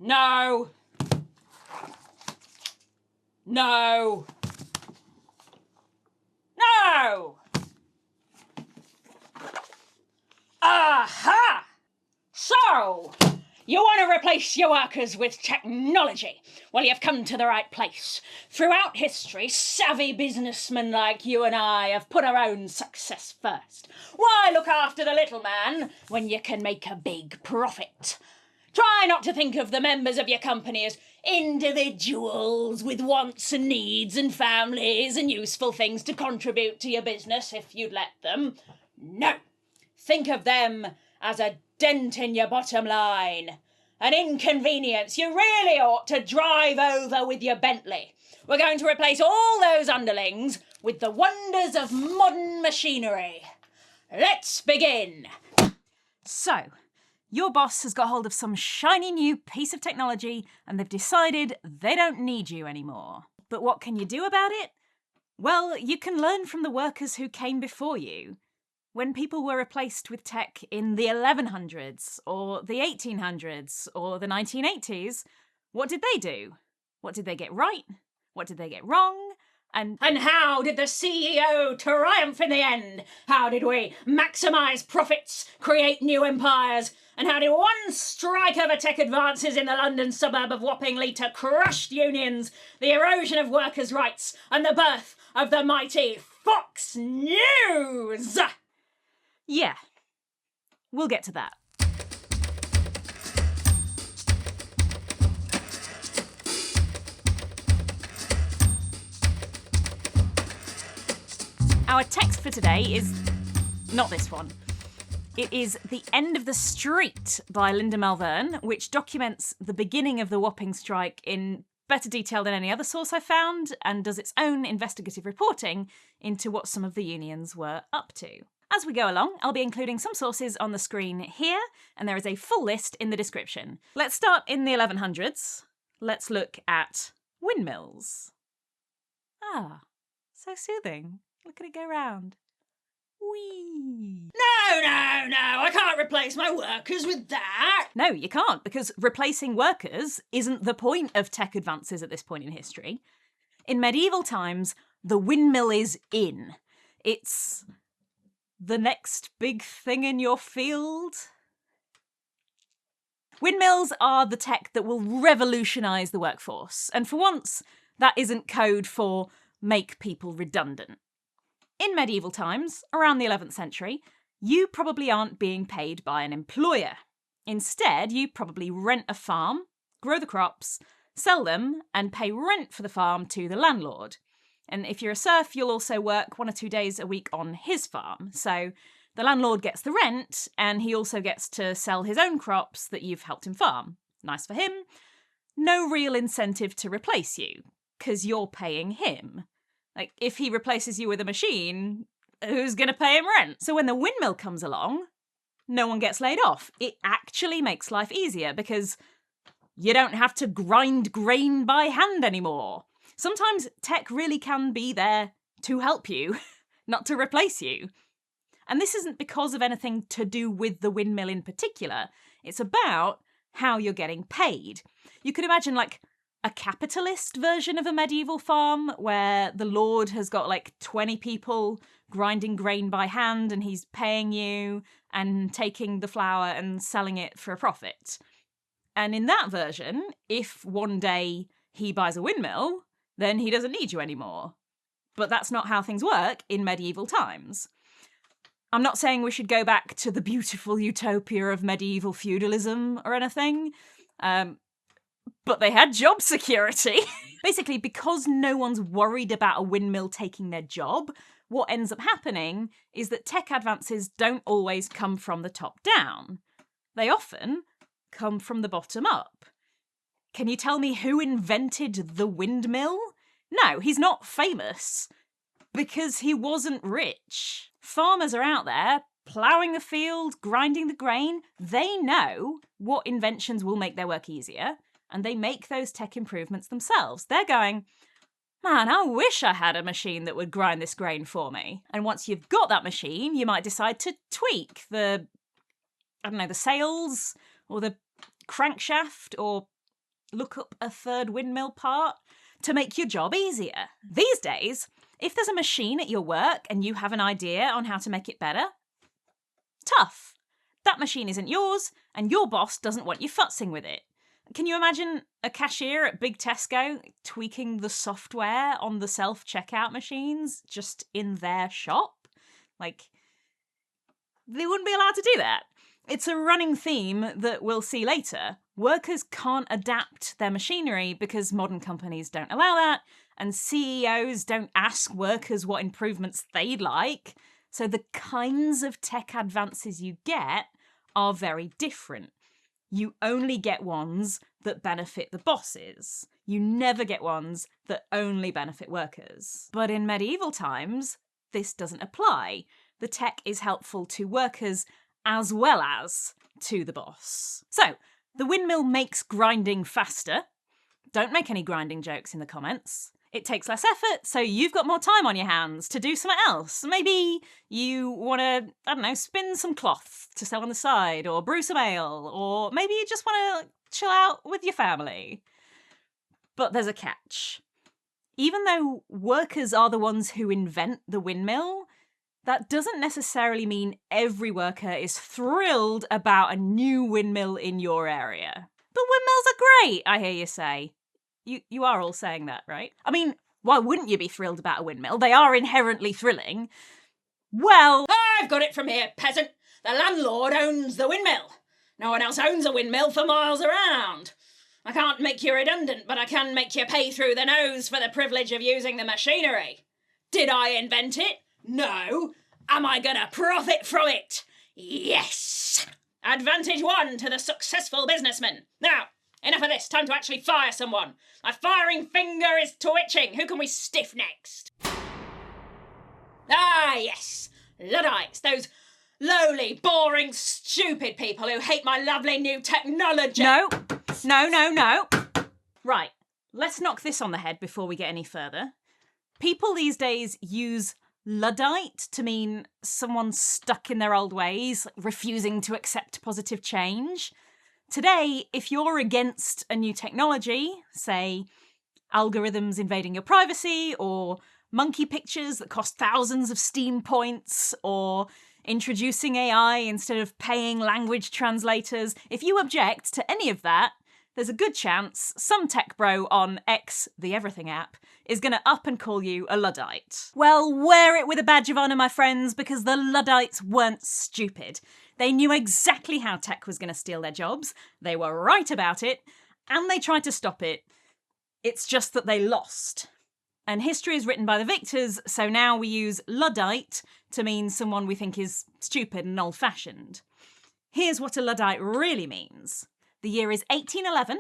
No. No. No! Aha! So, you want to replace your workers with technology? Well, you've come to the right place. Throughout history, savvy businessmen like you and I have put our own success first. Why look after the little man when you can make a big profit? Try not to think of the members of your company as individuals with wants and needs and families and useful things to contribute to your business if you'd let them. No. Think of them as a dent in your bottom line. An inconvenience you really ought to drive over with your Bentley. We're going to replace all those underlings with the wonders of modern machinery. Let's begin. So, your boss has got hold of some shiny new piece of technology and they've decided they don't need you anymore. But what can you do about it? Well, you can learn from the workers who came before you. When people were replaced with tech in the 1100s, or the 1800s, or the 1980s, what did they do? What did they get right? What did they get wrong? And how did the CEO triumph in the end? How did we maximise profits, create new empires? And how did one strike of tech advances in the London suburb of Wapping lead to crushed unions, the erosion of workers' rights, and the birth of the mighty Fox News? yeah, we'll get to that. Our text for today is not this one. It is The End of the Street by Linda Malvern, which documents the beginning of the Wapping strike in better detail than any other source I found, and does its own investigative reporting into what some of the unions were up to. As we go along, I'll be including some sources on the screen here, and there is a full list in the description. Let's start in the 1100s. Let's look at windmills. Ah, so soothing. Look at it go round. Whee! No, I can't replace my workers with that. No, you can't, because replacing workers isn't the point of tech advances at this point in history. In medieval times, the windmill is in. It's the next big thing in your field. Windmills are the tech that will revolutionise the workforce, and for once, that isn't code for make people redundant. In medieval times, around the 11th century, you probably aren't being paid by an employer. Instead, you probably rent a farm, grow the crops, sell them, and pay rent for the farm to the landlord. And if you're a serf, you'll also work 1 or 2 days a week on his farm. So the landlord gets the rent, and he also gets to sell his own crops that you've helped him farm. Nice for him. No real incentive to replace you, because you're paying him. Like, if he replaces you with a machine, who's going to pay him rent? So when the windmill comes along, no one gets laid off. It actually makes life easier because you don't have to grind grain by hand anymore. Sometimes tech really can be there to help you, not to replace you. And this isn't because of anything to do with the windmill in particular. It's about how you're getting paid. You could imagine, like, a capitalist version of a medieval farm where the lord has got like 20 people grinding grain by hand and he's paying you and taking the flour and selling it for a profit. And in that version, if one day he buys a windmill, then he doesn't need you anymore. But that's not how things work in medieval times. I'm not saying we should go back to the beautiful utopia of medieval feudalism or anything. But they had job security. Basically, because no one's worried about a windmill taking their job, what ends up happening is that tech advances don't always come from the top down. They often come from the bottom up. Can you tell me who invented the windmill? No, he's not famous, because he wasn't rich. Farmers are out there ploughing the field, grinding the grain. They know what inventions will make their work easier, and they make those tech improvements themselves. They're going, man, I wish I had a machine that would grind this grain for me. And once you've got that machine, you might decide to tweak the sails or the crankshaft or look up a third windmill part to make your job easier. These days, if there's a machine at your work and you have an idea on how to make it better, tough. That machine isn't yours, and your boss doesn't want you futzing with it. Can you imagine a cashier at Big Tesco tweaking the software on the self-checkout machines just in their shop? Like, they wouldn't be allowed to do that. It's a running theme that we'll see later. Workers can't adapt their machinery because modern companies don't allow that, and CEOs don't ask workers what improvements they'd like. So the kinds of tech advances you get are very different. You only get ones that benefit the bosses. You never get ones that only benefit workers. But in medieval times, this doesn't apply. The tech is helpful to workers as well as to the boss. So, the windmill makes grinding faster. Don't make any grinding jokes in the comments. It takes less effort, so you've got more time on your hands to do something else. Maybe you want to, I don't know, spin some cloth to sell on the side, or brew some ale, or maybe you just want to chill out with your family. But there's a catch. Even though workers are the ones who invent the windmill, that doesn't necessarily mean every worker is thrilled about a new windmill in your area. But windmills are great, I hear you say. You are all saying that, right? I mean, why wouldn't you be thrilled about a windmill? They are inherently thrilling. Well, I've got it from here, peasant. The landlord owns the windmill. No one else owns a windmill for miles around. I can't make you redundant, but I can make you pay through the nose for the privilege of using the machinery. Did I invent it? No. Am I gonna profit from it? Yes. Advantage 1 to the successful businessman. Now, enough of this. Time to actually fire someone. My firing finger is twitching. Who can we stiff next? Ah, yes. Luddites. Those lowly, boring, stupid people who hate my lovely new technology. No. Right. Let's knock this on the head before we get any further. People these days use Luddite to mean someone stuck in their old ways, refusing to accept positive change. Today, if you're against a new technology, say algorithms invading your privacy, or monkey pictures that cost thousands of Steam points, or introducing AI instead of paying language translators, if you object to any of that, there's a good chance some tech bro on X, the Everything app, is going to up and call you a Luddite. Well, wear it with a badge of honour, my friends, because the Luddites weren't stupid. They knew exactly how tech was going to steal their jobs, they were right about it, and they tried to stop it. It's just that they lost. And history is written by the victors, so now we use Luddite to mean someone we think is stupid and old-fashioned. Here's what a Luddite really means. The year is 1811,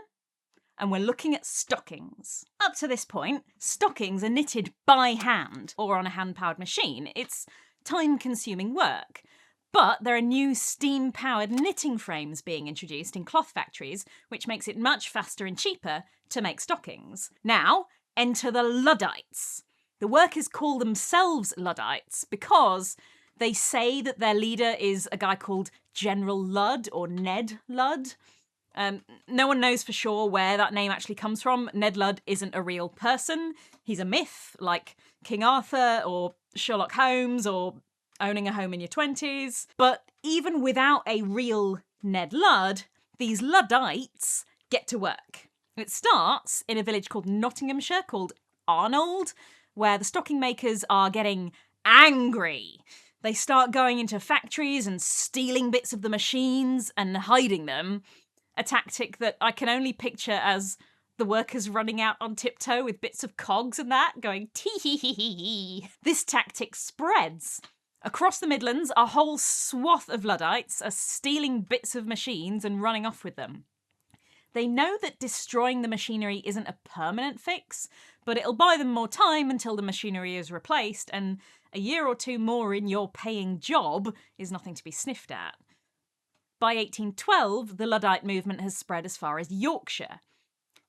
and we're looking at stockings. Up to this point, stockings are knitted by hand, or on a hand-powered machine. It's time-consuming work. But there are new steam-powered knitting frames being introduced in cloth factories, which makes it much faster and cheaper to make stockings. Now, enter the Luddites. The workers call themselves Luddites because they say that their leader is a guy called General Ludd, or Ned Ludd. No one knows for sure where that name actually comes from. Ned Ludd isn't a real person. He's a myth, like King Arthur or Sherlock Holmes or owning a home in your 20s. But even without a real Ned Ludd, these Luddites get to work. It starts in a village called Nottinghamshire called Arnold, where the stocking makers are getting angry. They start going into factories and stealing bits of the machines and hiding them. A tactic that I can only picture as the workers running out on tiptoe with bits of cogs and that, going tee-hee-hee-hee. This tactic spreads. Across the Midlands, a whole swath of Luddites are stealing bits of machines and running off with them. They know that destroying the machinery isn't a permanent fix, but it'll buy them more time until the machinery is replaced, and a year or two more in your paying job is nothing to be sniffed at. By 1812, the Luddite movement has spread as far as Yorkshire.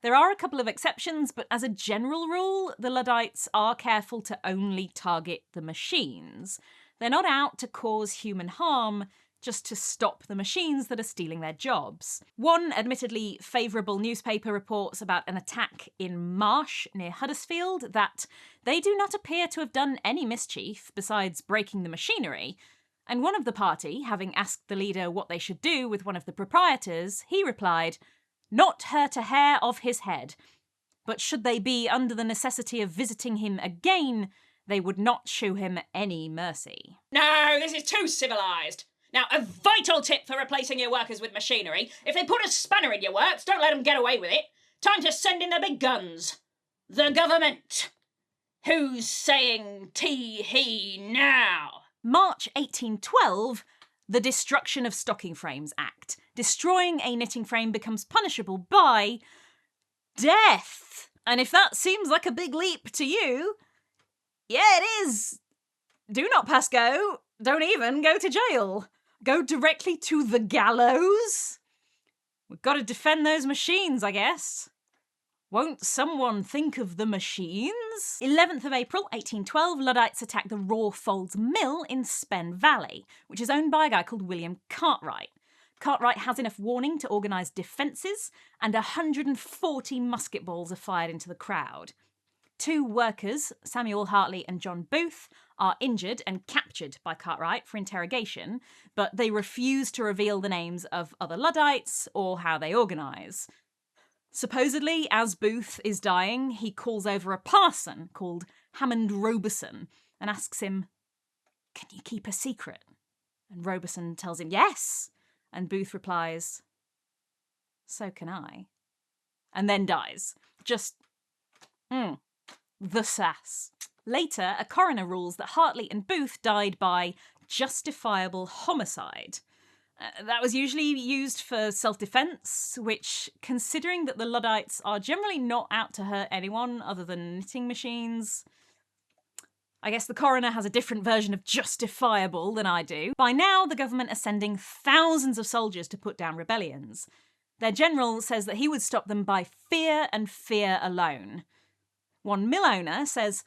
There are a couple of exceptions, but as a general rule, the Luddites are careful to only target the machines. They're not out to cause human harm, just to stop the machines that are stealing their jobs. One admittedly favourable newspaper reports about an attack in Marsh near Huddersfield that they do not appear to have done any mischief besides breaking the machinery, and one of the party, having asked the leader what they should do with one of the proprietors, he replied, "Not hurt a hair of his head, but should they be under the necessity of visiting him again, they would not shew him any mercy." No, this is too civilised. Now, a vital tip for replacing your workers with machinery: if they put a spanner in your works, don't let them get away with it. Time to send in the big guns. The government. Who's saying tee-hee now? March 1812, the Destruction of Stocking Frames Act. Destroying a knitting frame becomes punishable by death. And if that seems like a big leap to you, yeah, it is. Do not pass go. Don't even go to jail. Go directly to the gallows. We've got to defend those machines, I guess. Won't someone think of the machines? 11th of April, 1812, Luddites attack the Rawfolds Mill in Spen Valley, which is owned by a guy called William Cartwright. Cartwright has enough warning to organise defences, and 140 musket balls are fired into the crowd. 2 workers, Samuel Hartley and John Booth, are injured and captured by Cartwright for interrogation, but they refuse to reveal the names of other Luddites or how they organise. Supposedly, as Booth is dying, he calls over a parson called Hammond Robeson and asks him, "Can you keep a secret?" And Robeson tells him, "Yes." And Booth replies, "So can I." And then dies. Just, the sass. Later, a coroner rules that Hartley and Booth died by justifiable homicide. That was usually used for self-defence, which, considering that the Luddites are generally not out to hurt anyone other than knitting machines, I guess the coroner has a different version of justifiable than I do. By now, the government are sending thousands of soldiers to put down rebellions. Their general says that he would stop them by fear and fear alone. One mill owner says,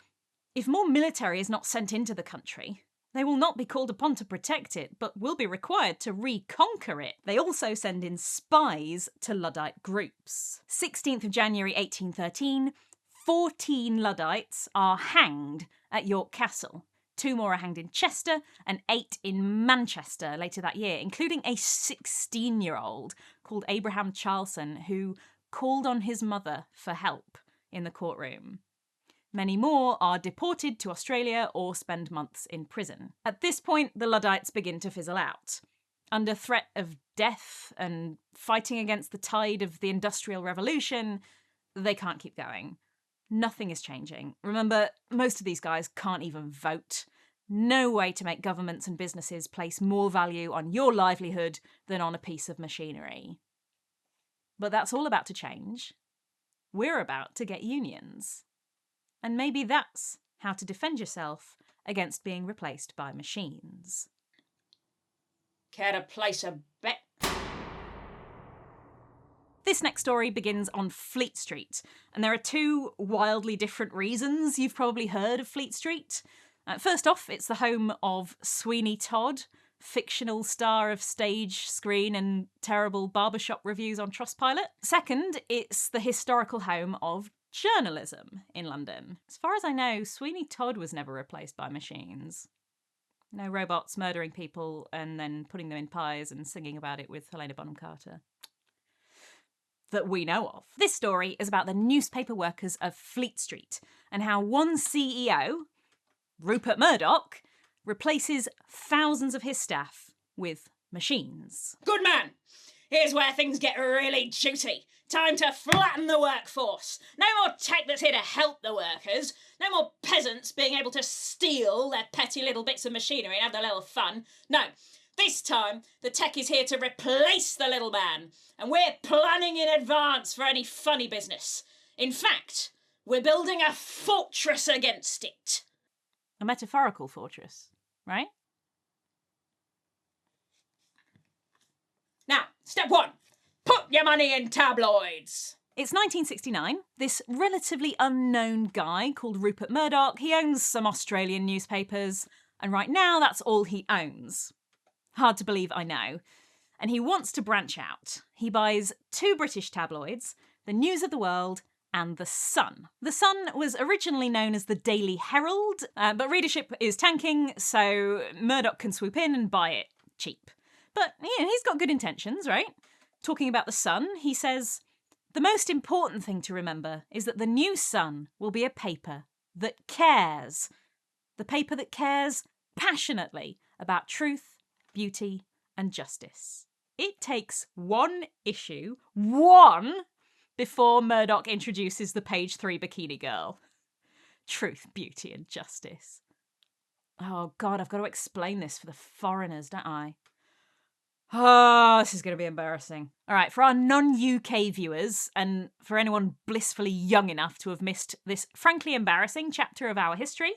"If more military is not sent into the country, they will not be called upon to protect it, but will be required to reconquer it." They also send in spies to Luddite groups. 16th of January 1813, 14 Luddites are hanged at York Castle. 2 more are hanged in Chester and 8 in Manchester later that year, including a 16-year-old called Abraham Charlson who called on his mother for help in the courtroom. Many more are deported to Australia or spend months in prison. At this point, the Luddites begin to fizzle out. Under threat of death and fighting against the tide of the Industrial Revolution, they can't keep going. Nothing is changing. Remember, most of these guys can't even vote. No way to make governments and businesses place more value on your livelihood than on a piece of machinery. But that's all about to change. We're about to get unions. And maybe that's how to defend yourself against being replaced by machines. Care to place a bet? This next story begins on Fleet Street, and there are 2 wildly different reasons you've probably heard of Fleet Street. First off, it's the home of Sweeney Todd, fictional star of stage, screen and terrible barbershop reviews on Trustpilot. Second, it's the historical home of journalism in London. As far as I know, Sweeney Todd was never replaced by machines. No robots murdering people and then putting them in pies and singing about it with Helena Bonham Carter. That we know of. This story is about the newspaper workers of Fleet Street and how one CEO, Rupert Murdoch, replaces thousands of his staff with machines. Good man! Here's where things get really juicy. Time to flatten the workforce. No more tech that's here to help the workers. No more peasants being able to steal their petty little bits of machinery and have their little fun. No, this time the tech is here to replace the little man. And we're planning in advance for any funny business. In fact, we're building a fortress against it. A metaphorical fortress, right? Now, step 1. Put your money in tabloids. It's 1969. This relatively unknown guy called Rupert Murdoch, he owns some Australian newspapers, and right now that's all he owns. Hard to believe, I know. And he wants to branch out. He buys 2 British tabloids, the News of the World and The Sun. The Sun was originally known as the Daily Herald, but readership is tanking, so Murdoch can swoop in and buy it cheap. But, he's got good intentions, right? Talking about The Sun, he says, "The most important thing to remember is that the new Sun will be a paper that cares. The paper that cares passionately about truth, beauty, and justice." It takes 1 issue, before Murdoch introduces the page 3 bikini girl. Truth, beauty, and justice. Oh God, I've got to explain this for the foreigners, don't I? Oh, this is going to be embarrassing. All right, for our non-UK viewers, and for anyone blissfully young enough to have missed this frankly embarrassing chapter of our history,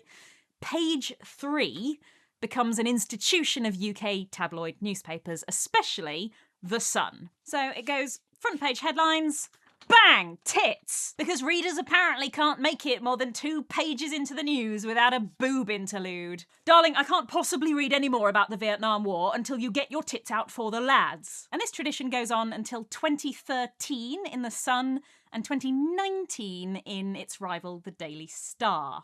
page 3 becomes an institution of UK tabloid newspapers, especially The Sun. So it goes front page headlines, bang, tits, because readers apparently can't make it more than 2 pages into the news without a boob interlude. Darling, I can't possibly read any more about the Vietnam War until you get your tits out for the lads. And this tradition goes on until 2013 in The Sun and 2019 in its rival, the Daily Star.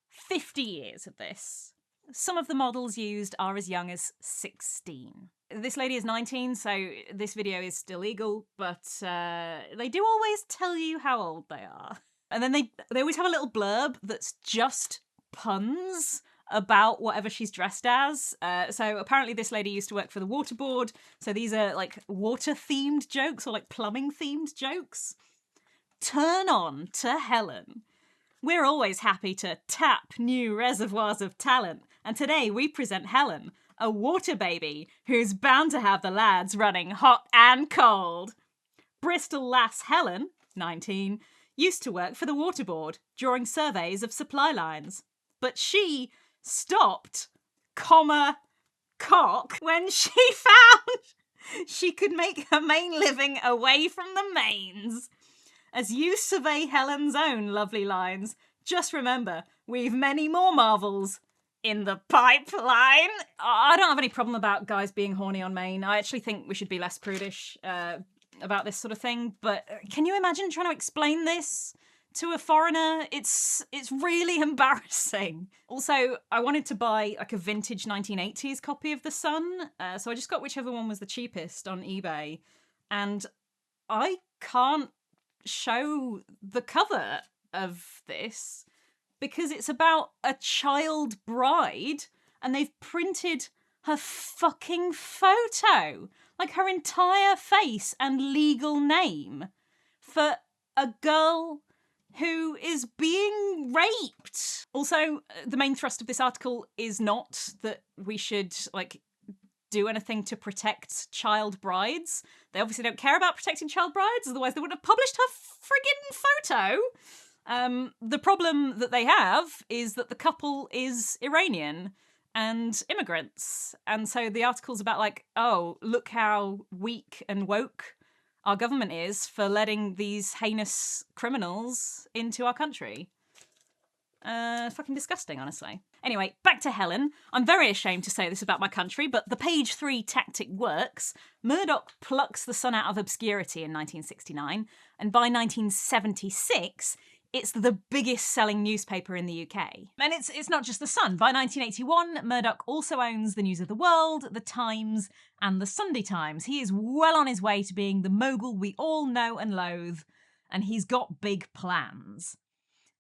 50 years of this. Some of the models used are as young as 16. This lady is 19, so this video is still legal, but they do always tell you how old they are. And then they always have a little blurb that's just puns about whatever she's dressed as. So apparently this lady used to work for the water board, so these are like water-themed jokes or like plumbing-themed jokes. Turn on to Helen. We're always happy to tap new reservoirs of talent, and today we present Helen, a water baby who's bound to have the lads running hot and cold. Bristol lass Helen, 19, used to work for the water board during surveys of supply lines, but she stopped, cock, when she found she could make her main living away from the mains. As you survey Helen's own lovely lines, just remember, we've many more marvels in the pipeline. I don't have any problem about guys being horny on main. I actually think we should be less prudish about this sort of thing. But can you imagine trying to explain this to a foreigner? It's really embarrassing. Also, I wanted to buy like a vintage 1980s copy of The Sun, so I just got whichever one was the cheapest on eBay, and I can't show the cover of this because it's about a child bride and they've printed her fucking photo, like her entire face and legal name, for a girl who is being raped. Also, the main thrust of this article is not that we should do anything to protect child brides. They obviously don't care about protecting child brides, otherwise they wouldn't have published her friggin' photo. The problem that they have is that the couple is Iranian and immigrants. And so the article's about oh, look how weak and woke our government is for letting these heinous criminals into our country. Fucking disgusting, honestly. Anyway, back to Helen. I'm very ashamed to say this about my country, but the page 3 tactic works. Murdoch plucks The Sun out of obscurity in 1969, and by 1976, it's the biggest selling newspaper in the UK. And it's not just The Sun. By 1981, Murdoch also owns the News of the World, The Times, and the Sunday Times. He is well on his way to being the mogul we all know and loathe, and he's got big plans.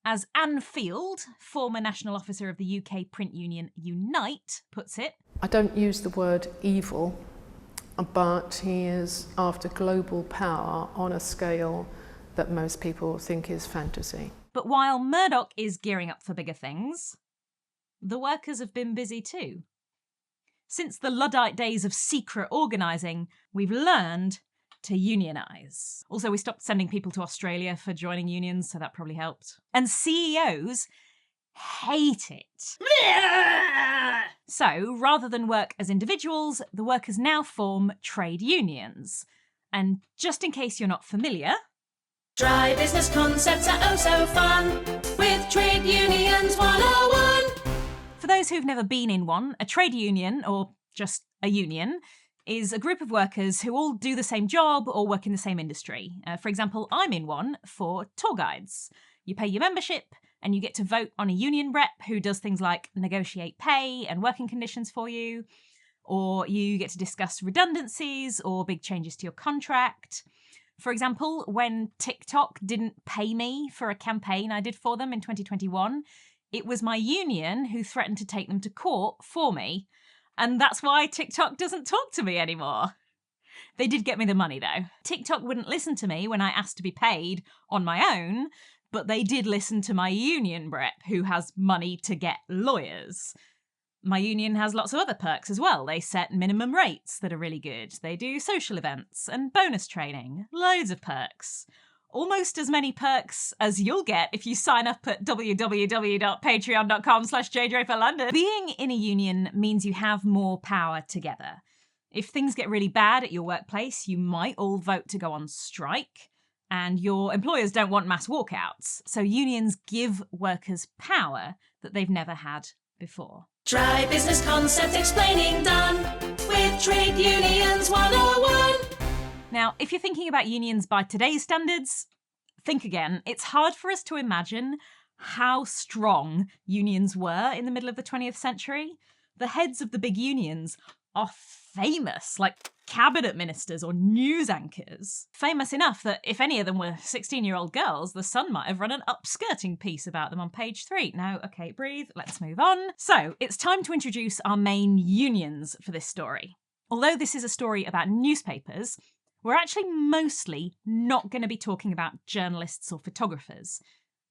As Anne Field, former national officer of the UK print union Unite, puts it, I don't use the word evil, but he is after global power on a scale that most people think is fantasy. But while Murdoch is gearing up for bigger things, the workers have been busy too. Since the Luddite days of secret organising, we've learned to unionise. Also, we stopped sending people to Australia for joining unions, so that probably helped. And CEOs hate it. So, rather than work as individuals, the workers now form trade unions. And just in case you're not familiar, Dry business concepts are oh so fun with Trade Unions 101. For those who've never been in one, a trade union, or just a union, is a group of workers who all do the same job or work in the same industry. For example, I'm in one for tour guides. You pay your membership and you get to vote on a union rep who does things like negotiate pay and working conditions for you, or you get to discuss redundancies or big changes to your contract. For example, when TikTok didn't pay me for a campaign I did for them in 2021, it was my union who threatened to take them to court for me. And that's why TikTok doesn't talk to me anymore. They did get me the money, though. TikTok wouldn't listen to me when I asked to be paid on my own, but they did listen to my union rep, who has money to get lawyers. My union has lots of other perks as well. They set minimum rates that are really good. They do social events and bonus training. Loads of perks. Almost as many perks as you'll get if you sign up at www.patreon.com/jdraperlondon. Being in a union means you have more power together. If things get really bad at your workplace, you might all vote to go on strike, and your employers don't want mass walkouts. So unions give workers power that they've never had before. Try business concept explaining done with Trade Unions 101. Now, if you're thinking about unions by today's standards, think again. It's hard for us to imagine how strong unions were in the middle of the 20th century. The heads of the big unions are famous, like cabinet ministers or news anchors. Famous enough that if any of them were 16-year-old girls, The Sun might have run an upskirting piece about them on page 3. Now, okay, breathe, let's move on. So, it's time to introduce our main unions for this story. Although this is a story about newspapers, we're actually mostly not going to be talking about journalists or photographers.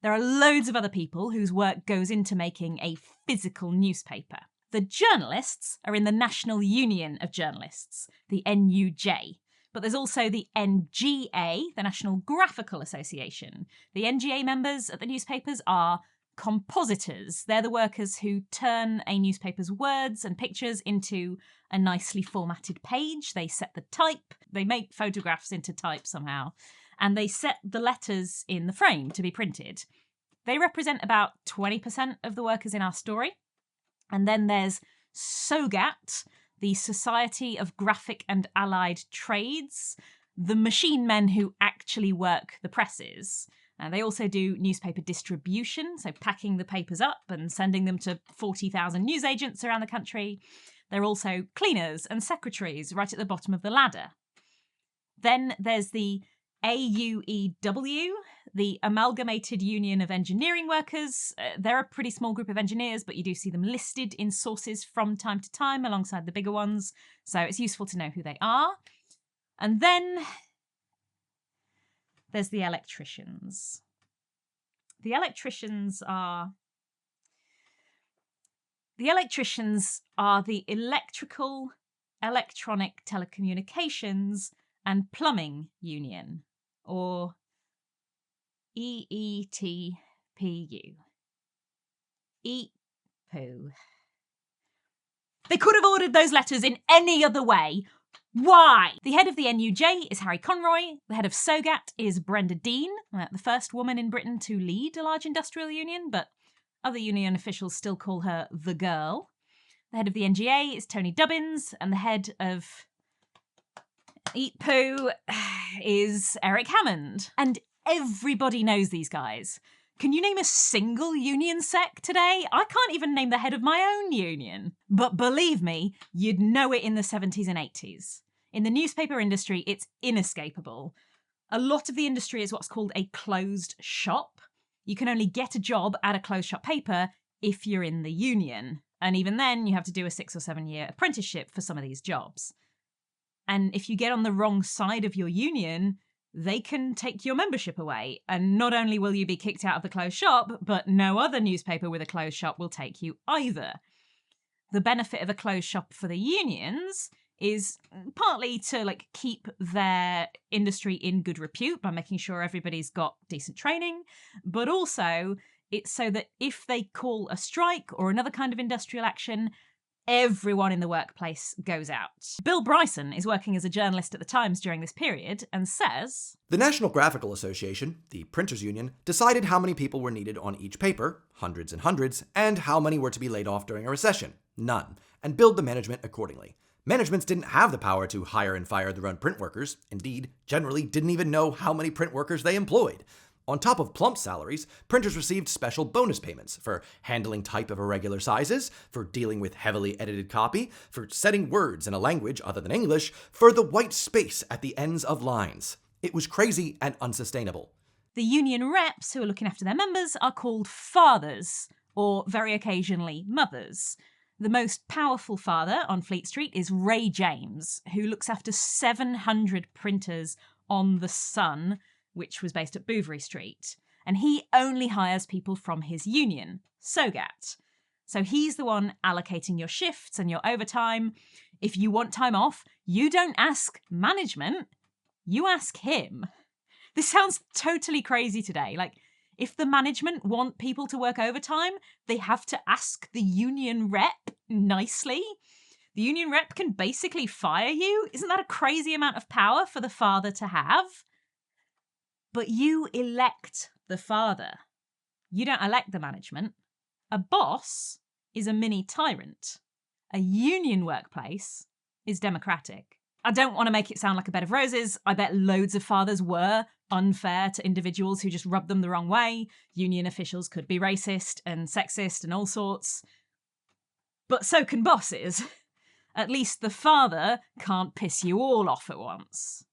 There are loads of other people whose work goes into making a physical newspaper. The journalists are in the National Union of Journalists, the NUJ. But there's also the NGA, the National Graphical Association. The NGA members at the newspapers are compositors. They're the workers who turn a newspaper's words and pictures into a nicely formatted page. They set the type, they make photographs into type somehow, and they set the letters in the frame to be printed. They represent about 20% of the workers in our story. And then there's SOGAT, the Society of Graphic and Allied Trades, the machine men who actually work the presses. And they also do newspaper distribution, so packing the papers up and sending them to 40,000 newsagents around the country. They're also cleaners and secretaries right at the bottom of the ladder. Then there's the AUEW, the Amalgamated Union of Engineering Workers. They're a pretty small group of engineers, but you do see them listed in sources from time to time alongside the bigger ones, so it's useful to know who they are. And then there's the electricians. The electricians are the Electrical, Electronic Telecommunications and Plumbing Union, or EETPU. Eat poo. They could have ordered those letters in any other way. Why? The head of the NUJ is Harry Conroy. The head of SOGAT is Brenda Dean, the first woman in Britain to lead a large industrial union, but other union officials still call her the girl. The head of the NGA is Tony Dubbins, and the head of Eat Poo is Eric Hammond. And everybody knows these guys. Can you name a single union sec today? I can't even name the head of my own union. But believe me, you'd know it in the 70s and 80s. In the newspaper industry, it's inescapable. A lot of the industry is what's called a closed shop. You can only get a job at a closed shop paper if you're in the union. And even then, you have to do a 6 or 7 year apprenticeship for some of these jobs. And if you get on the wrong side of your union, they can take your membership away. And not only will you be kicked out of the closed shop, but no other newspaper with a closed shop will take you either. The benefit of a closed shop for the unions is partly to keep their industry in good repute by making sure everybody's got decent training, but also it's so that if they call a strike or another kind of industrial action, everyone in the workplace goes out. Bill Bryson is working as a journalist at the Times during this period and says, "The National Graphical Association, the printers union, decided how many people were needed on each paper, hundreds and hundreds, and how many were to be laid off during a recession. None. And billed the management accordingly. Managements didn't have the power to hire and fire their own print workers, indeed, generally didn't even know how many print workers they employed. On top of plump salaries, printers received special bonus payments for handling type of irregular sizes, for dealing with heavily edited copy, for setting words in a language other than English, for the white space at the ends of lines. It was crazy and unsustainable. The union reps who are looking after their members are called fathers, or very occasionally mothers. The most powerful father on Fleet Street is Ray James, who looks after 700 printers on the Sun, which was based at Bouverie Street. And he only hires people from his union, SOGAT. So he's the one allocating your shifts and your overtime. If you want time off, you don't ask management, you ask him. This sounds totally crazy today. Like, if the management want people to work overtime, they have to ask the union rep nicely. The union rep can basically fire you. Isn't that a crazy amount of power for the father to have? But you elect the father. You don't elect the management. A boss is a mini tyrant. A union workplace is democratic. I don't want to make it sound like a bed of roses. I bet loads of fathers were unfair to individuals who just rubbed them the wrong way. Union officials could be racist and sexist and all sorts. But so can bosses. At least the father can't piss you all off at once.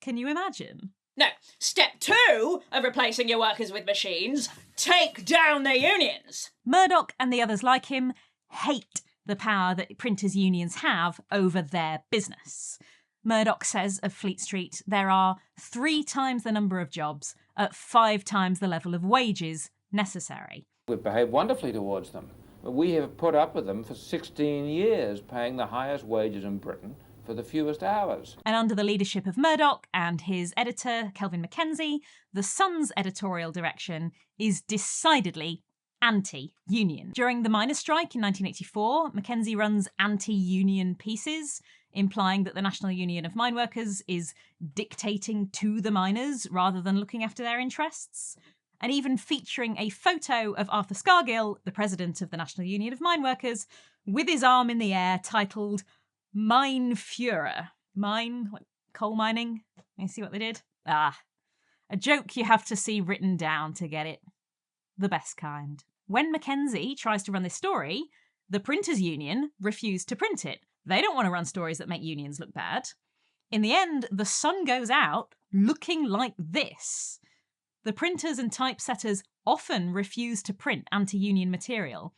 Can you imagine? No, step 2 of replacing your workers with machines, take down the unions. Murdoch and the others like him hate the power that printers' unions have over their business. Murdoch says of Fleet Street there are 3 times the number of jobs at 5 times the level of wages necessary. We've behaved wonderfully towards them. We have put up with them for 16 years, paying the highest wages in Britain for the fewest hours. And under the leadership of Murdoch and his editor, Kelvin Mackenzie, the Sun's editorial direction is decidedly anti-union. During the miners' strike in 1984, Mackenzie runs anti-union pieces, implying that the National Union of Mine Workers is dictating to the miners rather than looking after their interests, and even featuring a photo of Arthur Scargill, the president of the National Union of Mine Workers, with his arm in the air, titled Mine Führer. Mine, like coal mining. You see what they did? A joke you have to see written down to get it. The best kind. When Mackenzie tries to run this story, the Printers' Union refused to print it. They don't want to run stories that make unions look bad. In the end, the Sun goes out looking like this. The printers and typesetters often refuse to print anti-union material,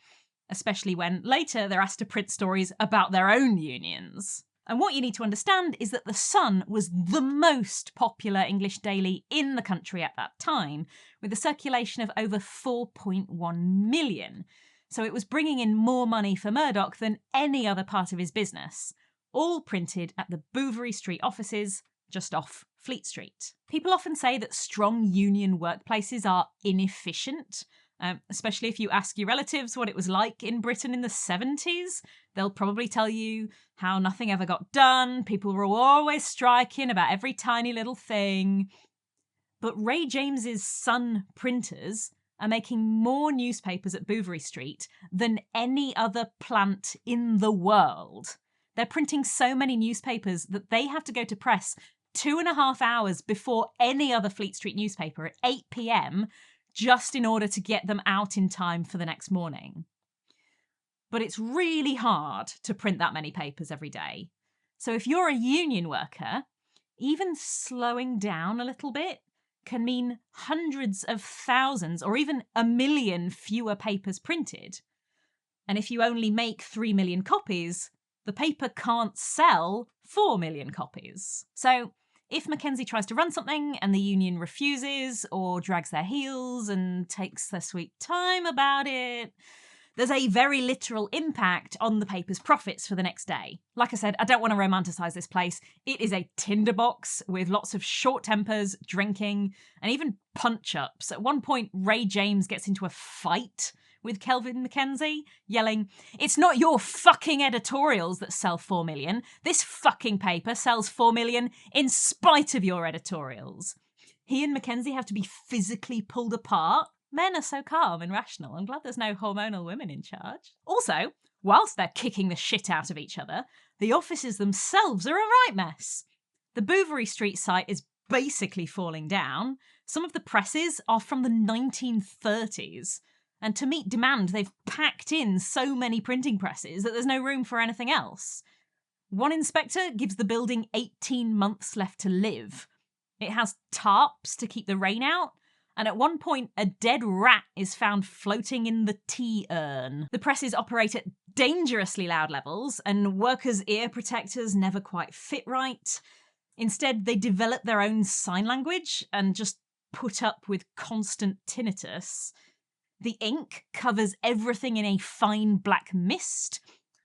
especially when later they're asked to print stories about their own unions. And what you need to understand is that The Sun was the most popular English daily in the country at that time, with a circulation of over 4.1 million. So it was bringing in more money for Murdoch than any other part of his business, all printed at the Bouverie Street offices just off Fleet Street. People often say that strong union workplaces are inefficient, especially if you ask your relatives what it was like in Britain in the 70s. They'll probably tell you how nothing ever got done, people were always striking about every tiny little thing. But Ray James's Sun printers are making more newspapers at Bouverie Street than any other plant in the world. They're printing so many newspapers that they have to go to press 2.5 hours before any other Fleet Street newspaper at 8 p.m, just in order to get them out in time for the next morning. But it's really hard to print that many papers every day. So if you're a union worker, even slowing down a little bit can mean hundreds of thousands or even 1 million fewer papers printed. And if you only make 3 million copies, the paper can't sell 4 million copies. So if Mackenzie tries to run something and the union refuses or drags their heels and takes their sweet time about it, there's a very literal impact on the paper's profits for the next day. Like I said, I don't want to romanticise this place. It is a tinderbox with lots of short tempers, drinking, and even punch-ups. At one point, Ray James gets into a fight with Kelvin Mackenzie, yelling, "It's not your fucking editorials that sell 4 million. This fucking paper sells 4 million in spite of your editorials." He and Mackenzie have to be physically pulled apart. Men are so calm and rational. I'm glad there's no hormonal women in charge. Also, Whilst they're kicking the shit out of each other, the offices themselves are a right mess. The Bouverie Street site is basically falling down. Some of the presses are from the 1930s. And to meet demand, they've packed in so many printing presses that there's no room for anything else. One inspector gives the building 18 months left to live. It has tarps to keep the rain out, and at one point a dead rat is found floating in the tea urn. The presses operate at dangerously loud levels, and workers' ear protectors never quite fit right. Instead, they develop their own sign language and just put up with constant tinnitus. The ink covers everything in a fine black mist,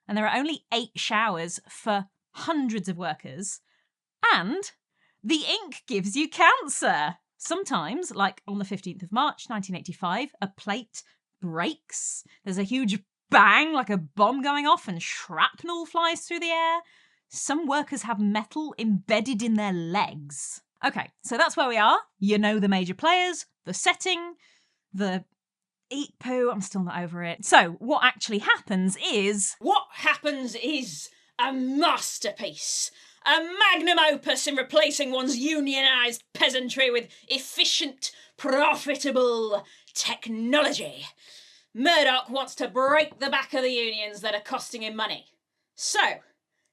and there are only 8 showers for hundreds of workers. And the ink gives you cancer. Sometimes, like on the 15th of March 1985, a plate breaks. There's a huge bang, like a bomb going off, and shrapnel flies through the air. Some workers have metal embedded in their legs. Okay, so that's where we are. You know the major players, the setting, the eat poo, I'm still not over it. So, what actually happens is... What happens is a masterpiece. A magnum opus in replacing one's unionised peasantry with efficient, profitable technology. Murdoch wants to break the back of the unions that are costing him money. So,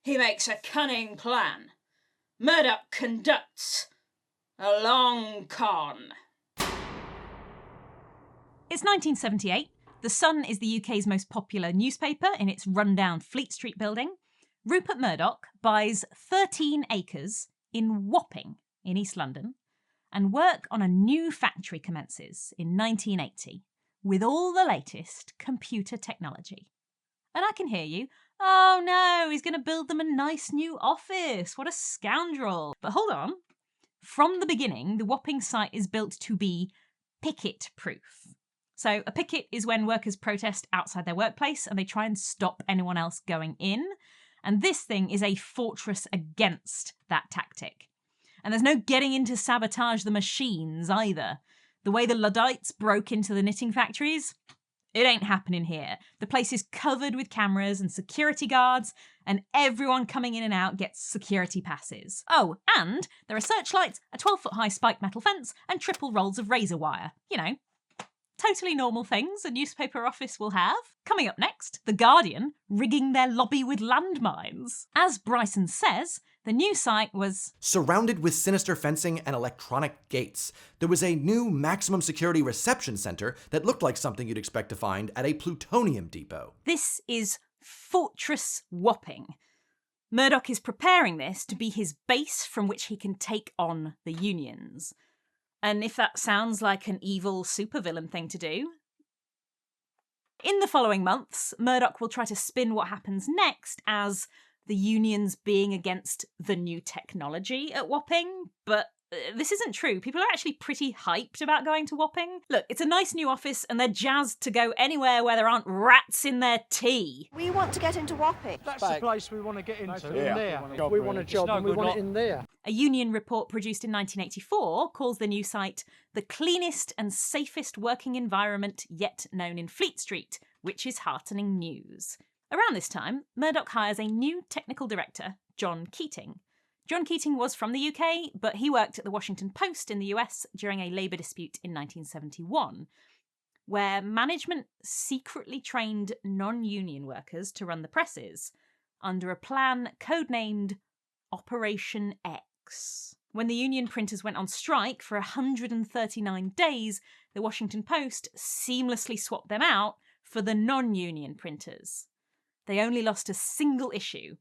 he makes a cunning plan. Murdoch conducts a long con. It's 1978. The Sun is the UK's most popular newspaper in its rundown Fleet Street building. Rupert Murdoch buys 13 acres in Wapping in East London, and work on a new factory commences in 1980 with all the latest computer technology. And I can hear you, oh no, he's going to build them a nice new office, what a scoundrel. But hold on, from the beginning, the Wapping site is built to be picket-proof. So a picket is when workers protest outside their workplace and they try and stop anyone else going in. And this thing is a fortress against that tactic. And there's no getting in to sabotage the machines either. The way the Luddites broke into the knitting factories, it ain't happening here. The place is covered with cameras and security guards, and everyone coming in and out gets security passes. Oh, and there are searchlights, a 12-foot high spiked metal fence, and triple rolls of razor wire. You know, totally normal things a newspaper office will have. Coming up next, The Guardian rigging their lobby with landmines. As Bryson says, the new site was surrounded with sinister fencing and electronic gates. There was a new maximum security reception center that looked like something you'd expect to find at a plutonium depot. This is Fortress Wapping. Murdoch is preparing this to be his base from which he can take on the unions. And if that sounds like an evil supervillain thing to do... In the following months, Murdoch will try to spin what happens next as the unions being against the new technology at Wapping, but this isn't true. People are actually pretty hyped about going to Wapping. Look, it's a nice new office and they're jazzed to go anywhere where there aren't rats in their tea. We want to get into Wapping. That's the place we want to get into, in Yeah. there. We want a job and we want it in there. A union report produced in 1984 calls the new site the cleanest and safest working environment yet known in Fleet Street, which is heartening news. Around this time, Murdoch hires a new technical director, John Keating. John Keating was from the UK, but he worked at the Washington Post in the US during a labour dispute in 1971, where management secretly trained non-union workers to run the presses under a plan codenamed Operation X. When the union printers went on strike for 139 days, the Washington Post seamlessly swapped them out for the non-union printers. They only lost a single issue.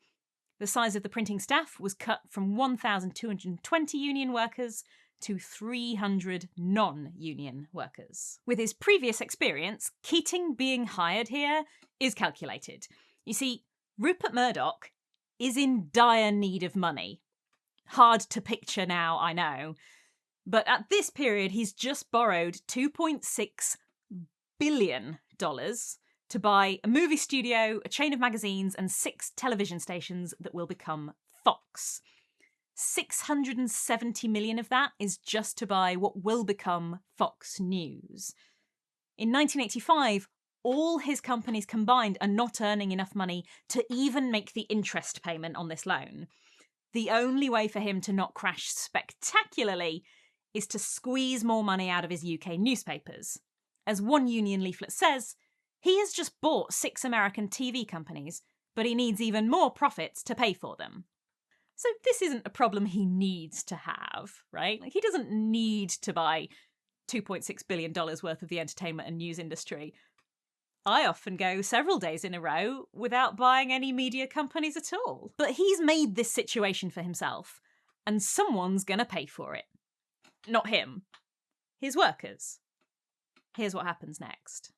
The size of the printing staff was cut from 1,220 union workers to 300 non-union workers. With his previous experience, Keating being hired here is calculated. You see, Rupert Murdoch is in dire need of money. Hard to picture now, I know. But at this period, he's just borrowed $2.6 billion to buy a movie studio, a chain of magazines, and 6 television stations that will become Fox. 670 million of that is just to buy what will become Fox News. In 1985, all his companies combined are not earning enough money to even make the interest payment on this loan. The only way for him to not crash spectacularly is to squeeze more money out of his UK newspapers. As one union leaflet says, he has just bought 6 American TV companies, but he needs even more profits to pay for them. So this isn't a problem he needs to have, right? Like, he doesn't need to buy $2.6 billion worth of the entertainment and news industry. I often go several days in a row without buying any media companies at all. But he's made this situation for himself, and someone's gonna pay for it. Not him. His workers. Here's what happens next.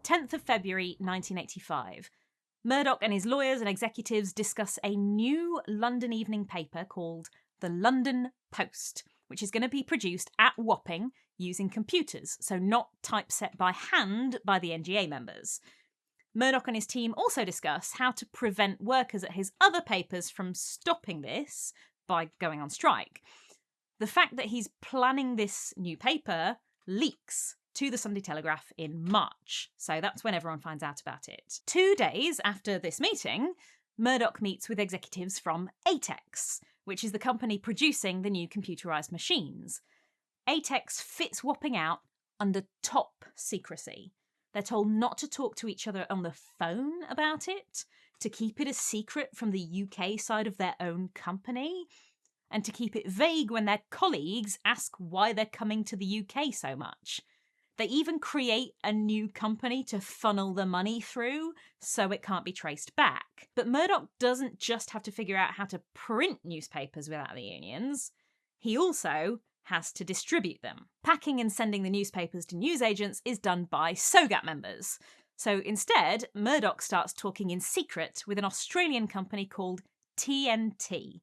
10th of February 1985. Murdoch and his lawyers and executives discuss a new London evening paper called The London Post, which is going to be produced at Wapping using computers, so not typeset by hand by the NGA members. Murdoch and his team also discuss how to prevent workers at his other papers from stopping this by going on strike. The fact that he's planning this new paper leaks to the Sunday Telegraph in March, so that's when everyone finds out about it. 2 days after this meeting, Murdoch meets with executives from ATEX, which is the company producing the new computerised machines. ATEX fits Wapping out under top secrecy. They're told not to talk to each other on the phone about it, to keep it a secret from the UK side of their own company, and to keep it vague when their colleagues ask why they're coming to the UK so much. They even create a new company to funnel the money through so it can't be traced back. But Murdoch doesn't just have to figure out how to print newspapers without the unions. He also has to distribute them. Packing and sending the newspapers to newsagents is done by SOGAT members. So instead, Murdoch starts talking in secret with an Australian company called TNT.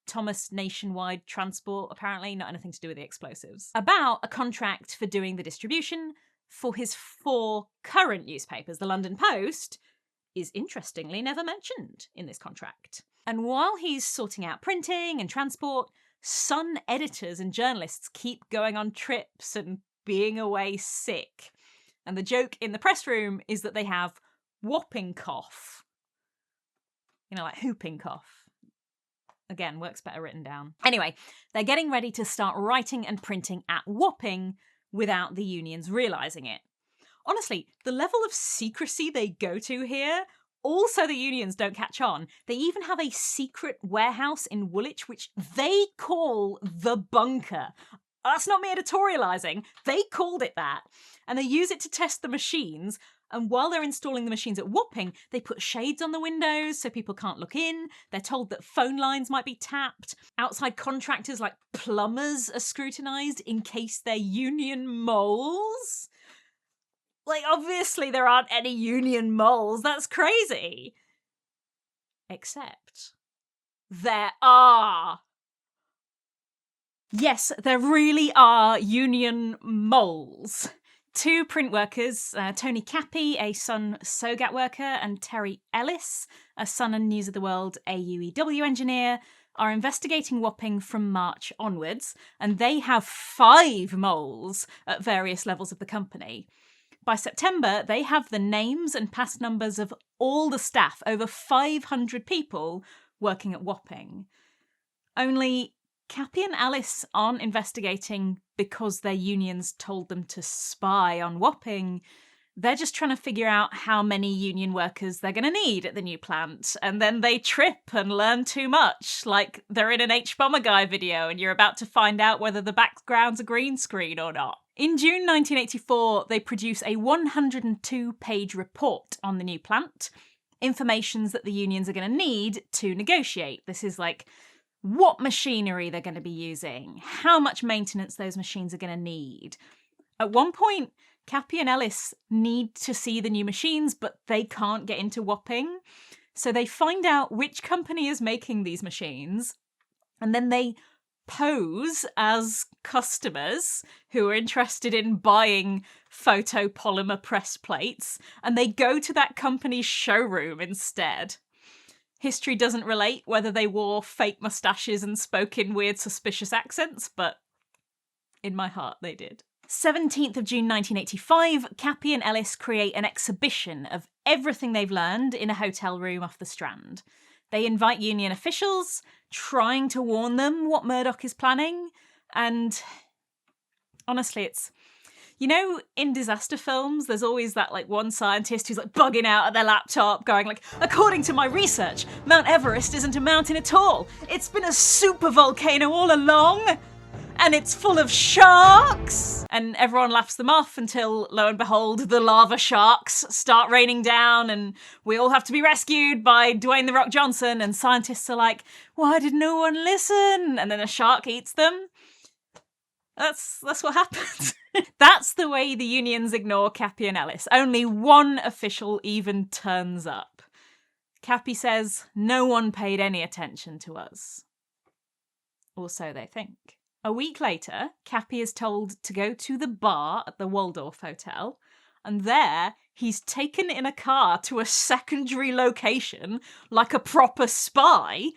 Thomas Nationwide Transport, apparently, not anything to do with the explosives, about a contract for doing the distribution for his 4 current newspapers. The London Post is interestingly never mentioned in this contract. And while he's sorting out printing and transport, Sun editors and journalists keep going on trips and being away sick. And the joke in the press room is that they have whopping cough. You know, like whooping cough. Again, works better written down. Anyway, they're getting ready to start writing and printing at Wapping without the unions realising it. Honestly, the level of secrecy they go to here, also the unions don't catch on. They even have a secret warehouse in Woolwich which they call the bunker. That's not me editorialising. They called it that. And they use it to test the machines. And while they're installing the machines at Wapping, they put shades on the windows so people can't look in. They're told that phone lines might be tapped. Outside contractors like plumbers are scrutinised in case they're union moles. Like, obviously there aren't any union moles. That's crazy. Except there are. Yes, there really are union moles. 2 print workers, Tony Cappy, a Sun SOGAT worker, and Terry Ellis, a Sun and News of the World AUEW engineer, are investigating Wapping from March onwards, and they have 5 moles at various levels of the company. By September, they have the names and pass numbers of all the staff, over 500 people, working at Wapping. Only Cappy and Alice aren't investigating because their unions told them to spy on Wapping. They're just trying to figure out how many union workers they're going to need at the new plant. And then they trip and learn too much, like they're in an H-Bomber Guy video and you're about to find out whether the background's a green screen or not. In June 1984, they produce a 102-page report on the new plant, informations that the unions are going to need to negotiate. This is like what machinery they're going to be using, how much maintenance those machines are going to need. At one point, Cappy and Ellis need to see the new machines, but they can't get into Wapping. So they find out which company is making these machines, and then they pose as customers who are interested in buying photopolymer press plates, and they go to that company's showroom instead. History doesn't relate whether they wore fake moustaches and spoke in weird, suspicious accents, but in my heart they did. 17th of June 1985, Cappy and Ellis create an exhibition of everything they've learned in a hotel room off the Strand. They invite union officials, trying to warn them what Murdoch is planning, and honestly, it's... You know, in disaster films, there's always that, one scientist who's, bugging out at their laptop, going, according to my research, Mount Everest isn't a mountain at all. It's been a supervolcano all along, and it's full of sharks. And everyone laughs them off until, lo and behold, the lava sharks start raining down, and we all have to be rescued by Dwayne "The Rock" Johnson, and scientists are like, why did no one listen? And then a shark eats them. That's what happens. That's the way the unions ignore Cappy and Ellis. Only one official even turns up. Cappy says, no one paid any attention to us. Or so they think. A week later, Cappy is told to go to the bar at the Waldorf Hotel, and there he's taken in a car to a secondary location, like a proper spy,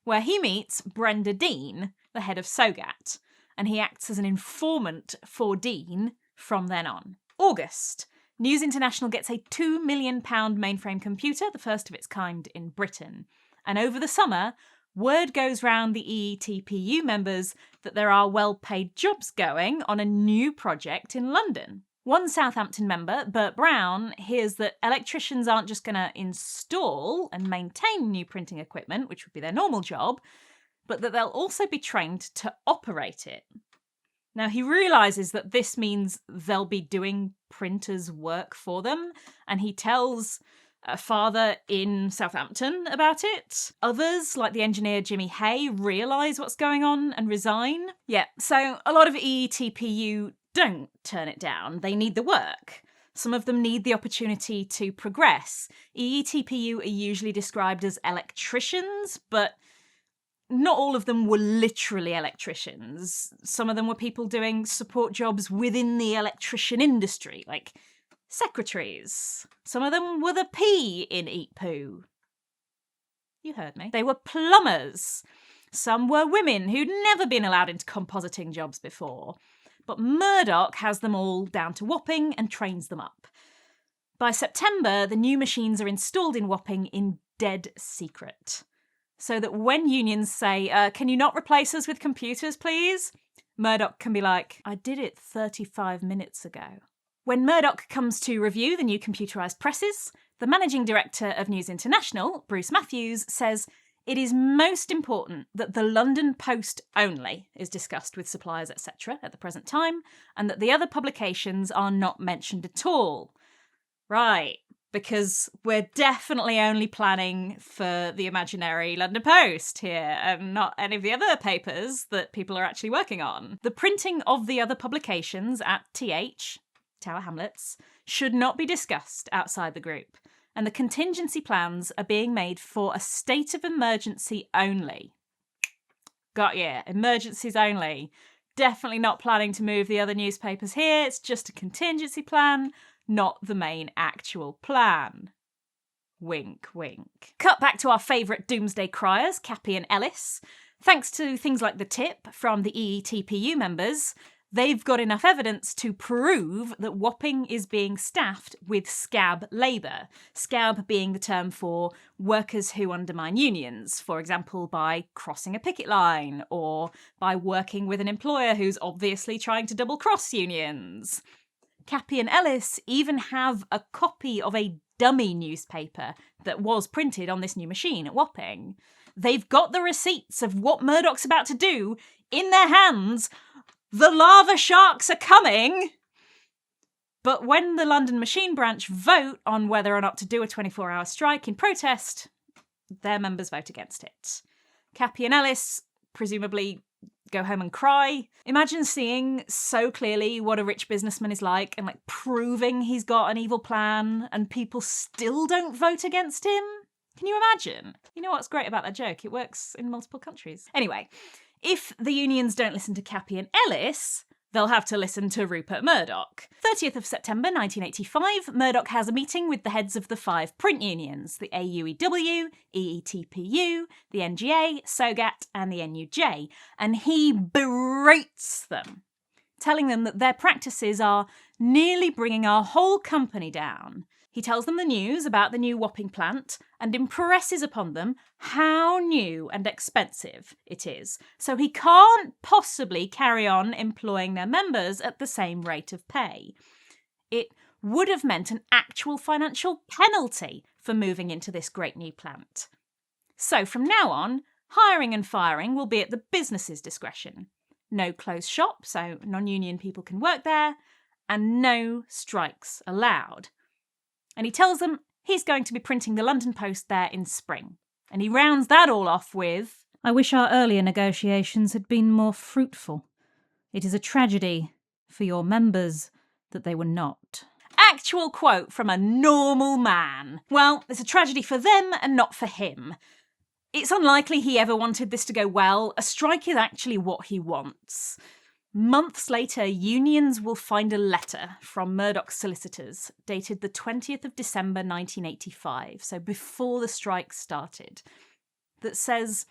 where he meets Brenda Dean, the head of SOGAT, and he acts as an informant for Dean from then on. August. News International gets a £2 million mainframe computer, the first of its kind in Britain. And over the summer, word goes round the EETPU members that there are well-paid jobs going on a new project in London. One Southampton member, Bert Brown, hears that electricians aren't just going to install and maintain new printing equipment, which would be their normal job, but that they'll also be trained to operate it. Now, he realises that this means they'll be doing printers' work for them, and he tells a father in Southampton about it. Others, like the engineer Jimmy Hay, realise what's going on and resign. Yeah, so a lot of EETPU don't turn it down. They need the work. Some of them need the opportunity to progress. EETPU are usually described as electricians, but not all of them were literally electricians. Some of them were people doing support jobs within the electrician industry, like secretaries. Some of them were the P in Eat Poo. You heard me. They were plumbers. Some were women who'd never been allowed into compositing jobs before. But Murdoch has them all down to Wapping and trains them up. By September, the new machines are installed in Wapping in dead secret. So that when unions say, can you not replace us with computers, please? Murdoch can be like, I did it 35 minutes ago. When Murdoch comes to review the new computerised presses, the managing director of News International, Bruce Matthews, says it is most important that the London Post only is discussed with suppliers, etc. at the present time, and that the other publications are not mentioned at all. Right. Because we're definitely only planning for the imaginary London Post here, and not any of the other papers that people are actually working on. The printing of the other publications at TH, Tower Hamlets, should not be discussed outside the group, and the contingency plans are being made for a state of emergency only. Got ya, emergencies only. Definitely not planning to move the other newspapers here, it's just a contingency plan, not the main actual plan. Wink, wink. Cut back to our favourite doomsday criers, Cappy and Ellis. Thanks to things like the tip from the EETPU members, they've got enough evidence to prove that Wapping is being staffed with scab labour. Scab being the term for workers who undermine unions, for example, by crossing a picket line or by working with an employer who's obviously trying to double-cross unions. Cappy and Ellis even have a copy of a dummy newspaper that was printed on this new machine at Wapping. They've got the receipts of what Murdoch's about to do in their hands. The lava sharks are coming! But when the London Machine Branch vote on whether or not to do a 24-hour strike in protest, their members vote against it. Cappy and Ellis presumably go home and cry. Imagine seeing so clearly what a rich businessman is like and proving he's got an evil plan and people still don't vote against him. Can you imagine? You know what's great about that joke? It works in multiple countries. Anyway, if the unions don't listen to Cappy and Ellis, they'll have to listen to Rupert Murdoch. 30th of September 1985, Murdoch has a meeting with the heads of the 5 print unions, the AUEW, EETPU, the NGA, SOGAT and the NUJ, and he berates them. telling them that their practices are nearly bringing our whole company down. He tells them the news about the new Wapping plant and impresses upon them how new and expensive it is, so he can't possibly carry on employing their members at the same rate of pay. It would have meant an actual financial penalty for moving into this great new plant. So from now on, hiring and firing will be at the business's discretion. No closed shop, so non-union people can work there, and no strikes allowed. And he tells them he's going to be printing the London Post there in spring. And he rounds that all off with, "I wish our earlier negotiations had been more fruitful. It is a tragedy for your members that they were not." Actual quote from a normal man. Well, it's a tragedy for them and not for him. It's unlikely he ever wanted this to go well. A strike is actually what he wants. Months later, unions will find a letter from Murdoch's solicitors, dated the 20th of December 1985, so before the strike started, that says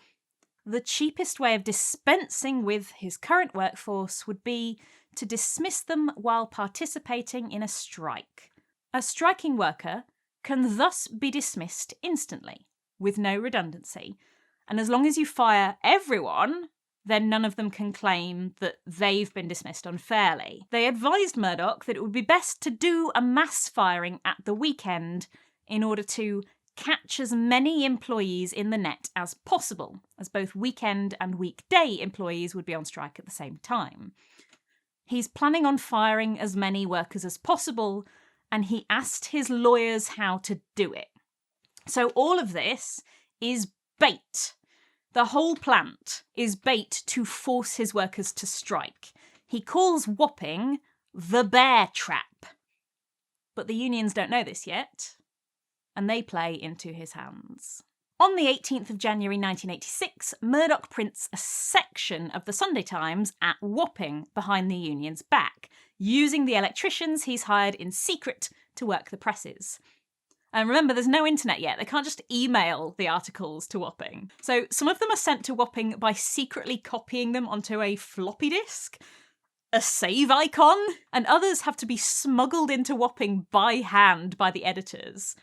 the cheapest way of dispensing with his current workforce would be to dismiss them while participating in a strike. A striking worker can thus be dismissed instantly, with no redundancy, and as long as you fire everyone, then none of them can claim that they've been dismissed unfairly. They advised Murdoch that it would be best to do a mass firing at the weekend in order to catch as many employees in the net as possible, as both weekend and weekday employees would be on strike at the same time. He's planning on firing as many workers as possible, and he asked his lawyers how to do it. So all of this is bait. The whole plant is bait to force his workers to strike. He calls Wapping the bear trap. But the unions don't know this yet, and they play into his hands. On the 18th of January 1986, Murdoch prints a section of the Sunday Times at Wapping behind the union's back, using the electricians he's hired in secret to work the presses. And remember, there's no internet yet. They can't just email the articles to Wapping. So some of them are sent to Wapping by secretly copying them onto a floppy disk, a save icon, and others have to be smuggled into Wapping by hand by the editors.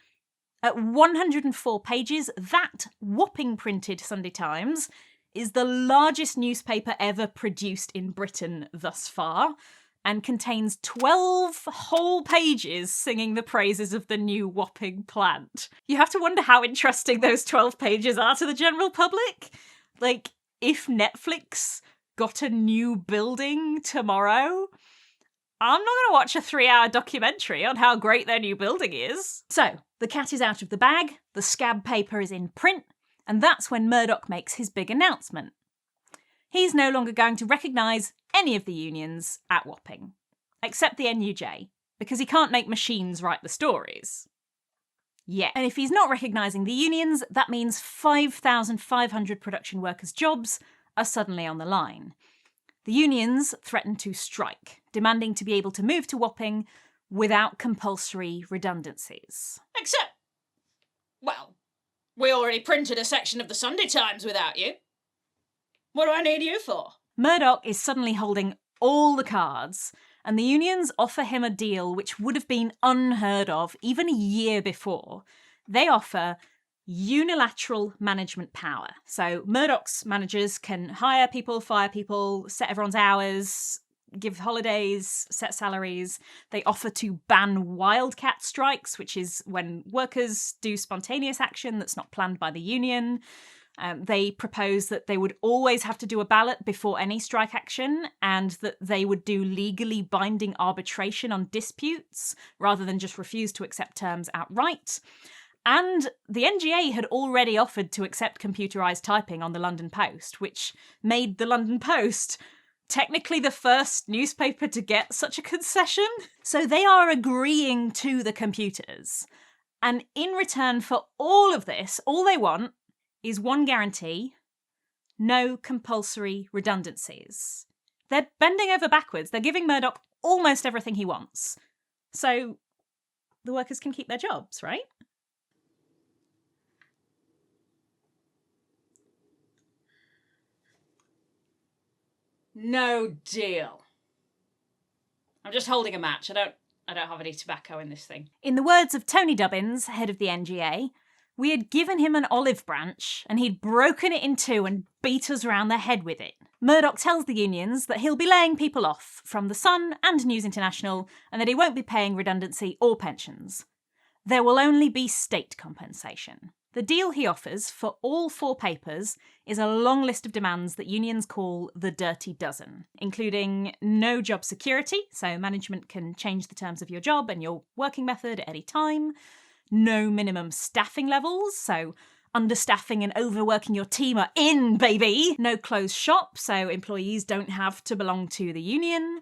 At 104 pages, that Wapping-printed Sunday Times is the largest newspaper ever produced in Britain thus far, and contains 12 whole pages singing the praises of the new Wapping plant. You have to wonder how interesting those 12 pages are to the general public. Like, if Netflix got a new building tomorrow, I'm not going to watch a 3-hour documentary on how great their new building is. So, the cat is out of the bag, the scab paper is in print, and that's when Murdoch makes his big announcement. He's no longer going to recognise any of the unions at Wapping, except the NUJ, because he can't make machines write the stories. Yeah, and if he's not recognising the unions, that means 5,500 production workers' jobs are suddenly on the line. The unions threaten to strike, demanding to be able to move to Wapping without compulsory redundancies. Except, well, we already printed a section of the Sunday Times without you. What do I need you for? Murdoch is suddenly holding all the cards, and the unions offer him a deal which would have been unheard of even a year before. They offer unilateral management power. So Murdoch's managers can hire people, fire people, set everyone's hours, give holidays, set salaries. They offer to ban wildcat strikes, which is when workers do spontaneous action that's not planned by the union. They propose that they would always have to do a ballot before any strike action, and that they would do legally binding arbitration on disputes rather than just refuse to accept terms outright. And the NGA had already offered to accept computerised typing on the London Post, which made the London Post technically the first newspaper to get such a concession. So they are agreeing to the computers. And in return for all of this, all they want is one guarantee: no compulsory redundancies. They're bending over backwards. They're giving Murdoch almost everything he wants. So the workers can keep their jobs, right? No deal. I'm just holding a match. I don't have any tobacco in this thing. In the words of Tony Dubbins, head of the NGA, we had given him an olive branch and he'd broken it in two and beat us round the head with it. Murdoch tells the unions that he'll be laying people off from The Sun and News International and that he won't be paying redundancy or pensions. There will only be state compensation. The deal he offers for all 4 papers is a long list of demands that unions call the Dirty Dozen, including no job security, so management can change the terms of your job and your working method at any time, no minimum staffing levels, so understaffing and overworking your team are in, baby, no closed shop, so employees don't have to belong to the union,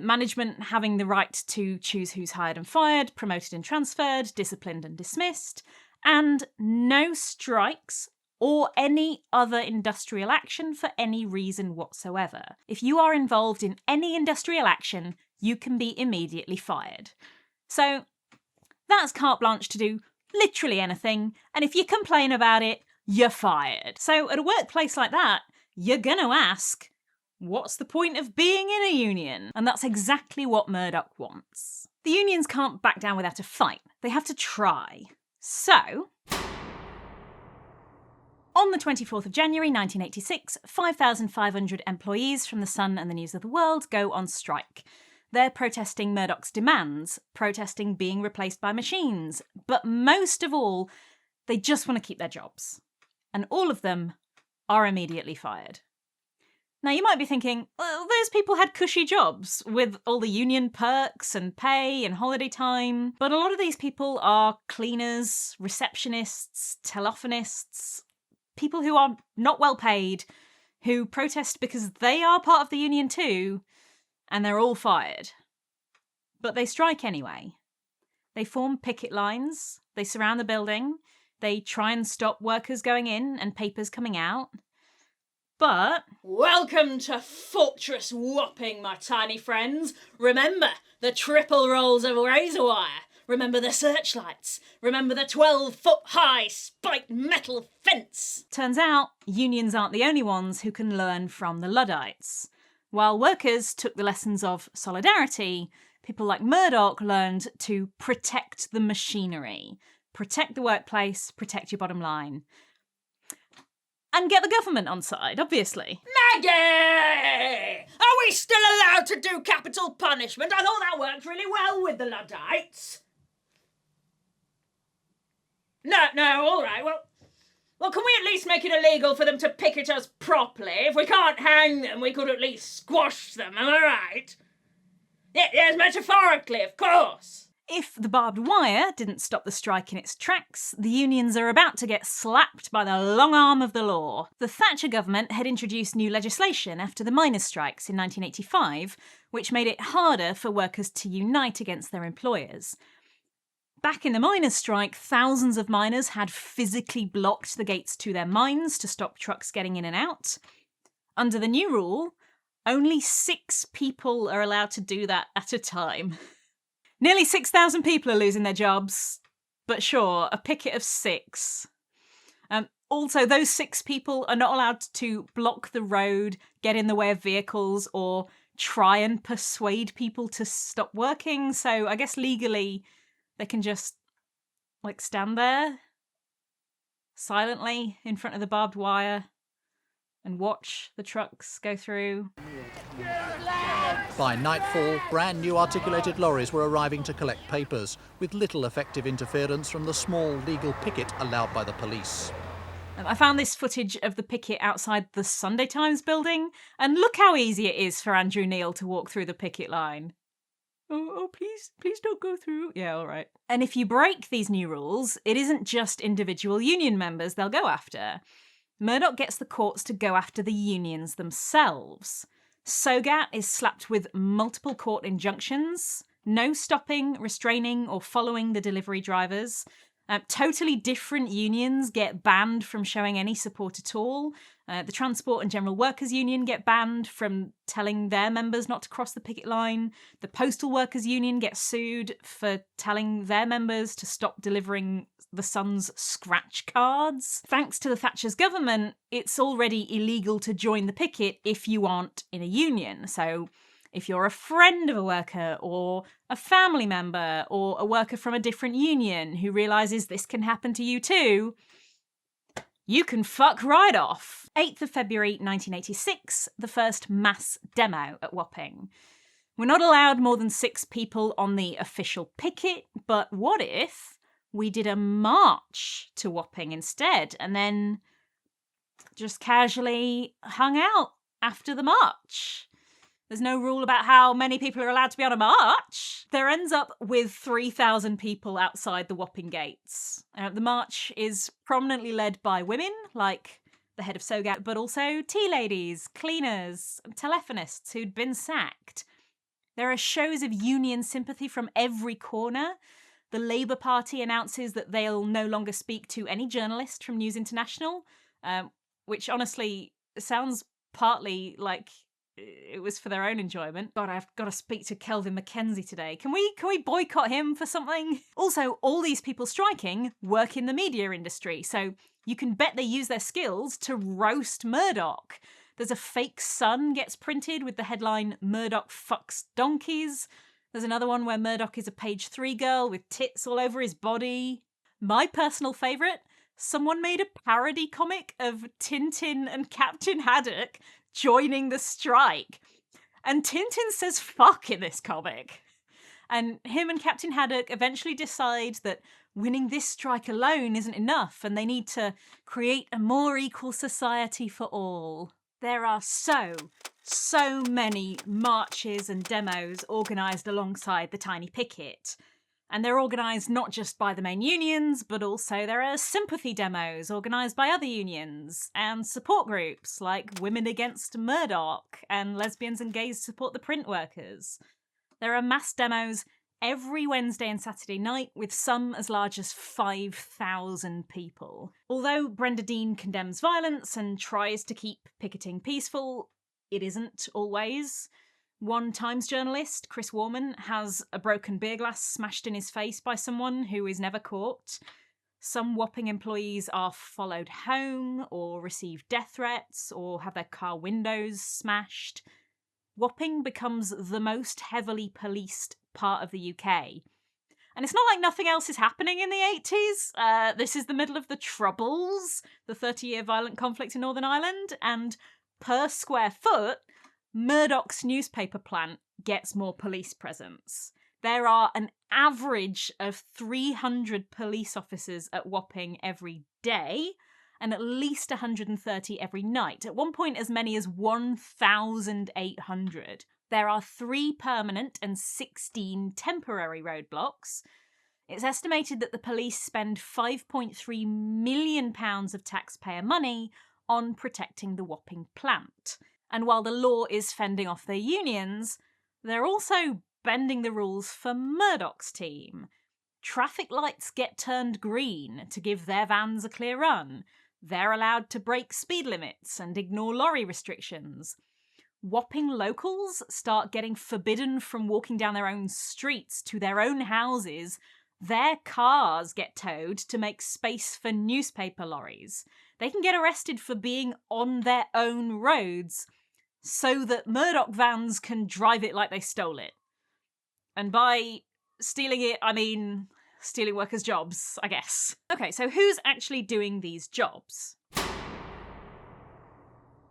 management having the right to choose who's hired and fired, promoted and transferred, disciplined and dismissed, and no strikes or any other industrial action for any reason whatsoever. If you are involved in any industrial action, you can be immediately fired. So that's carte blanche to do literally anything, and if you complain about it, you're fired. So at a workplace like that, you're going to ask, what's the point of being in a union? And that's exactly what Murdoch wants. The unions can't back down without a fight. They have to try. So, on the 24th of January 1986, 5,500 employees from The Sun and the News of the World go on strike. They're protesting Murdoch's demands, protesting being replaced by machines, but most of all, they just want to keep their jobs. And all of them are immediately fired. Now, you might be thinking, well, those people had cushy jobs with all the union perks and pay and holiday time, but a lot of these people are cleaners, receptionists, telephonists, people who are not well paid, who protest because they are part of the union too, and they're all fired. But they strike anyway. They form picket lines, they surround the building, they try and stop workers going in and papers coming out. But welcome to Fortress Wapping, my tiny friends. Remember the triple rolls of razor wire. Remember the searchlights. Remember the 12-foot-high spiked metal fence. Turns out, unions aren't the only ones who can learn from the Luddites. While workers took the lessons of solidarity, people like Murdoch learned to protect the machinery. Protect the workplace, protect your bottom line. And get the government on side, obviously. Maggie! Are we still allowed to do capital punishment? I thought that worked really well with the Luddites. No, all right, well, can we at least make it illegal for them to picket us properly? If we can't hang them, we could at least squash them, am I right? Yes, metaphorically, of course. If the barbed wire didn't stop the strike in its tracks, the unions are about to get slapped by the long arm of the law. The Thatcher government had introduced new legislation after the miners' strikes in 1985, which made it harder for workers to unite against their employers. Back in the miners' strike, thousands of miners had physically blocked the gates to their mines to stop trucks getting in and out. Under the new rule, only 6 people are allowed to do that at a time. Nearly 6,000 people are losing their jobs, but sure, a picket of 6. Also, those 6 people are not allowed to block the road, get in the way of vehicles, or try and persuade people to stop working. So I guess legally, they can just, stand there silently in front of the barbed wire and watch the trucks go through. By nightfall, brand new articulated lorries were arriving to collect papers, with little effective interference from the small legal picket allowed by the police. I found this footage of the picket outside the Sunday Times building, and look how easy it is for Andrew Neil to walk through the picket line. Oh, please don't go through. Yeah, all right. And if you break these new rules, it isn't just individual union members they'll go after. Murdoch gets the courts to go after the unions themselves. SOGAT is slapped with multiple court injunctions, no stopping, restraining, or following the delivery drivers. Totally different unions get banned from showing any support at all. The Transport and General Workers Union get banned from telling their members not to cross the picket line. The Postal Workers Union gets sued for telling their members to stop delivering the Sun's scratch cards. Thanks to the Thatcher's government, it's already illegal to join the picket if you aren't in a union. So If you're a friend of a worker or a family member or a worker from a different union who realises this can happen to you too, you can fuck right off. 8th of February 1986, the first mass demo at Wapping. We're not allowed more than 6 people on the official picket, but what if we did a march to Wapping instead and then just casually hung out after the march? There's no rule about how many people are allowed to be on a march. There ends up with 3,000 people outside the Wapping gates. The march is prominently led by women, like the head of SOGAT, but also tea ladies, cleaners, telephonists who'd been sacked. There are shows of union sympathy from every corner. The Labour Party announces that they'll no longer speak to any journalist from News International, which honestly sounds partly like it was for their own enjoyment. God, I've got to speak to Kelvin Mackenzie today. Can we boycott him for something? Also, all these people striking work in the media industry, so you can bet they use their skills to roast Murdoch. There's a fake Sun gets printed with the headline, "Murdoch fucks donkeys." There's another one where Murdoch is a page 3 girl with tits all over his body. My personal favourite, someone made a parody comic of Tintin and Captain Haddock joining the strike. And Tintin says fuck in this comic. And him and Captain Haddock eventually decide that winning this strike alone isn't enough and they need to create a more equal society for all. There are so many marches and demos organised alongside the tiny picket. And they're organised not just by the main unions, but also there are sympathy demos organised by other unions and support groups like Women Against Murdoch and Lesbians and Gays Support the Print Workers. There are mass demos every Wednesday and Saturday night, with some as large as 5,000 people. Although Brenda Dean condemns violence and tries to keep picketing peaceful, it isn't always. One Times journalist, Chris Warman, has a broken beer glass smashed in his face by someone who is never caught. Some Wapping employees are followed home or receive death threats or have their car windows smashed. Wapping becomes the most heavily policed part of the UK. And it's not like nothing else is happening in the 80s. This is the middle of the Troubles, the 30-year violent conflict in Northern Ireland, and per square foot, Murdoch's newspaper plant gets more police presence. There are an average of 300 police officers at Wapping every day, and at least 130 every night. At one point, as many as 1,800. There are 3 permanent and 16 temporary roadblocks. It's estimated that the police spend £5.3 million of taxpayer money on protecting the Wapping plant. And while the law is fending off their unions, they're also bending the rules for Murdoch's team. Traffic lights get turned green to give their vans a clear run. They're allowed to break speed limits and ignore lorry restrictions. Wapping locals start getting forbidden from walking down their own streets to their own houses. Their cars get towed to make space for newspaper lorries. They can get arrested for being on their own roads so that Murdoch vans can drive it like they stole it. And by stealing it, I mean stealing workers' jobs, I guess. Okay, so who's actually doing these jobs?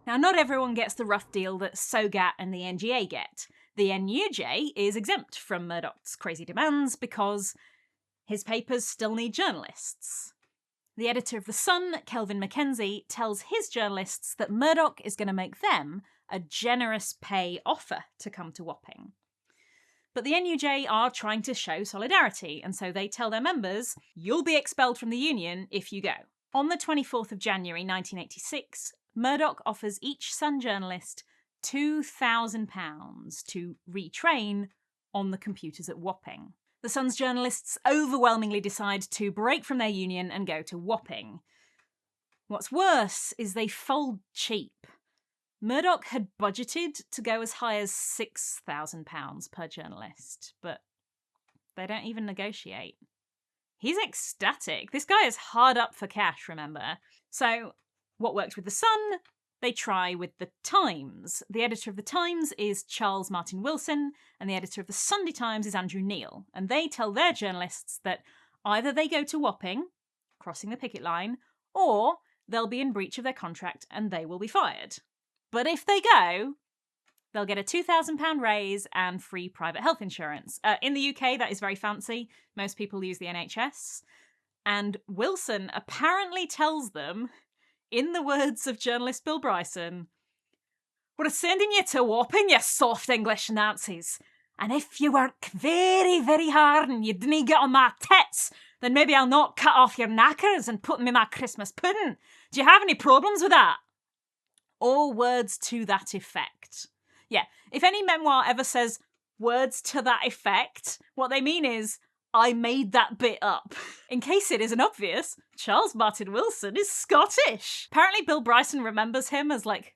Now, not everyone gets the rough deal that SOGAT and the NGA get. The NUJ is exempt from Murdoch's crazy demands because his papers still need journalists. The editor of The Sun, Kelvin Mackenzie, tells his journalists that Murdoch is going to make them a generous pay offer to come to Wapping. But the NUJ are trying to show solidarity, and so they tell their members, you'll be expelled from the union if you go. On the 24th of January 1986, Murdoch offers each Sun journalist £2,000 to retrain on the computers at Wapping. The Sun's journalists overwhelmingly decide to break from their union and go to Wapping. What's worse is they fold cheap. Murdoch had budgeted to go as high as £6,000 per journalist, but they don't even negotiate. He's ecstatic. This guy is hard up for cash, remember? So what worked with The Sun, they try with the Times. The editor of the Times is Charles Martin Wilson, and the editor of the Sunday Times is Andrew Neil. And they tell their journalists that either they go to Wapping, crossing the picket line, or they'll be in breach of their contract and they will be fired. But if they go, they'll get a £2,000 raise and free private health insurance. In the UK, that is very fancy. Most people use the NHS. And Wilson apparently tells them, in the words of journalist Bill Bryson, "We're sending you to Wapping, you soft English Nazis. And if you work very, very hard and you didn't get on my tits, then maybe I'll not cut off your knackers and put them in my Christmas pudding. Do you have any problems with that?" Or words to that effect. Yeah, if any memoir ever says words to that effect, what they mean is, I made that bit up. In case it isn't obvious, Charles Martin Wilson is Scottish. Apparently Bill Bryson remembers him as, like,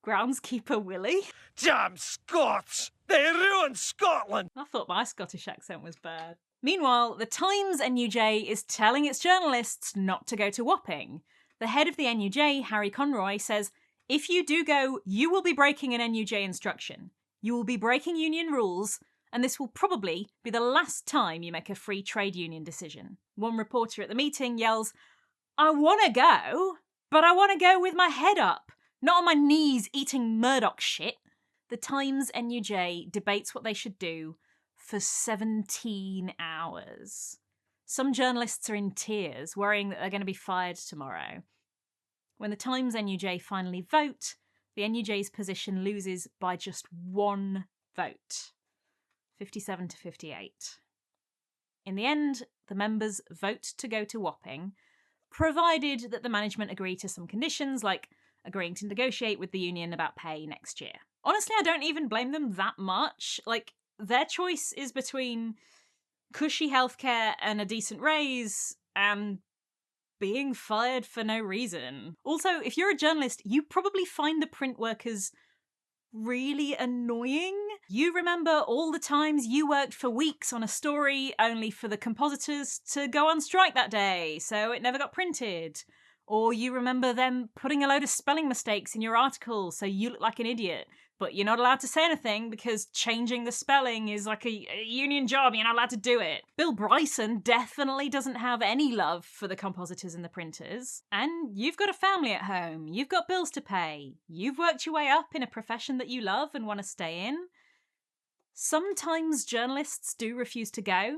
groundskeeper Willie. Damn Scots! They ruined Scotland! I thought my Scottish accent was bad. Meanwhile, the Times NUJ is telling its journalists not to go to Wapping. The head of the NUJ, Harry Conroy, says, if you do go, you will be breaking an NUJ instruction. You will be breaking union rules, and this will probably be the last time you make a free trade union decision. One reporter at the meeting yells, "I want to go, but I want to go with my head up, not on my knees eating Murdoch shit." The Times NUJ debates what they should do for 17 hours. Some journalists are in tears, worrying that they're going to be fired tomorrow. When the Times NUJ finally vote, the NUJ's position loses by just one vote. 57 to 58. In the end, the members vote to go to Wapping, provided that the management agree to some conditions, like agreeing to negotiate with the union about pay next year. Honestly, I don't even blame them that much. Like, their choice is between cushy healthcare and a decent raise, and being fired for no reason. Also, if you're a journalist, you probably find the print workers really annoying. You remember all the times you worked for weeks on a story only for the compositors to go on strike that day, so it never got printed. Or you remember them putting a load of spelling mistakes in your article so you look like an idiot, but you're not allowed to say anything because changing the spelling is like a union job, you're not allowed to do it. Bill Bryson definitely doesn't have any love for the compositors and the printers. And you've got a family at home, you've got bills to pay, you've worked your way up in a profession that you love and want to stay in. Sometimes journalists do refuse to go.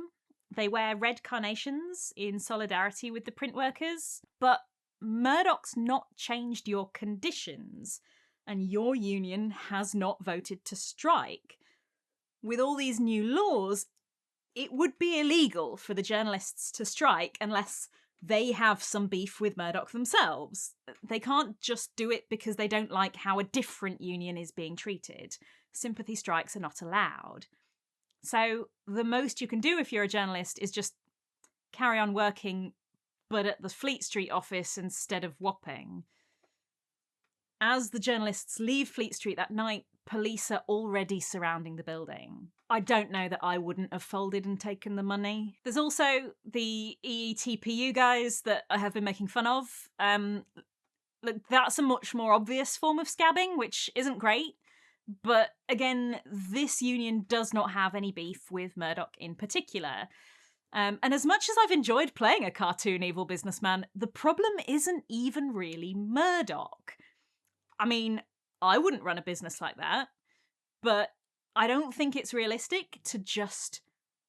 They wear red carnations in solidarity with the print workers, but Murdoch's not changed your conditions, and your union has not voted to strike. With all these new laws, it would be illegal for the journalists to strike unless they have some beef with Murdoch themselves. They can't just do it because they don't like how a different union is being treated. Sympathy strikes are not allowed. So the most you can do if you're a journalist is just carry on working, but at the Fleet Street office instead of Wapping. As the journalists leave Fleet Street that night, police are already surrounding the building. I don't know that I wouldn't have folded and taken the money. There's also the EETPU guys that I have been making fun of. Look, that's a much more obvious form of scabbing, which isn't great. But again, this union does not have any beef with Murdoch in particular. And as much as I've enjoyed playing a cartoon evil businessman, the problem isn't even really Murdoch. I mean, I wouldn't run a business like that, but I don't think it's realistic to just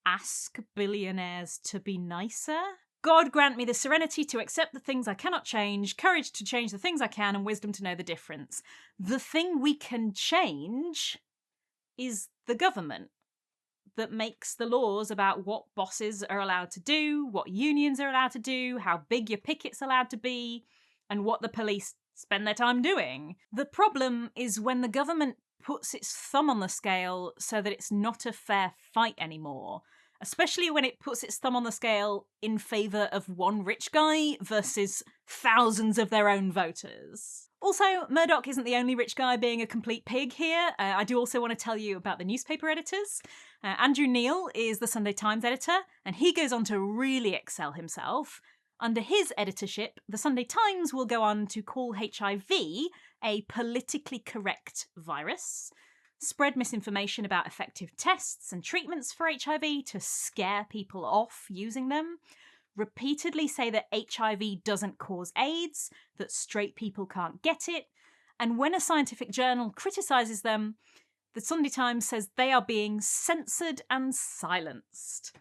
ask billionaires to be nicer. God grant me the serenity to accept the things I cannot change, courage to change the things I can, and wisdom to know the difference. The thing we can change is the government that makes the laws about what bosses are allowed to do, what unions are allowed to do, how big your picket's allowed to be, and what the police spend their time doing. The problem is when the government puts its thumb on the scale so that it's not a fair fight anymore, especially when it puts its thumb on the scale in favour of one rich guy versus thousands of their own voters. Also, Murdoch isn't the only rich guy being a complete pig here. I do also want to tell you about the newspaper editors. Andrew Neil is the Sunday Times editor, and he goes on to really excel himself. Under his editorship, the Sunday Times will go on to call HIV a politically correct virus, spread misinformation about effective tests and treatments for HIV to scare people off using them, repeatedly say that HIV doesn't cause AIDS, that straight people can't get it, and when a scientific journal criticises them, the Sunday Times says they are being censored and silenced.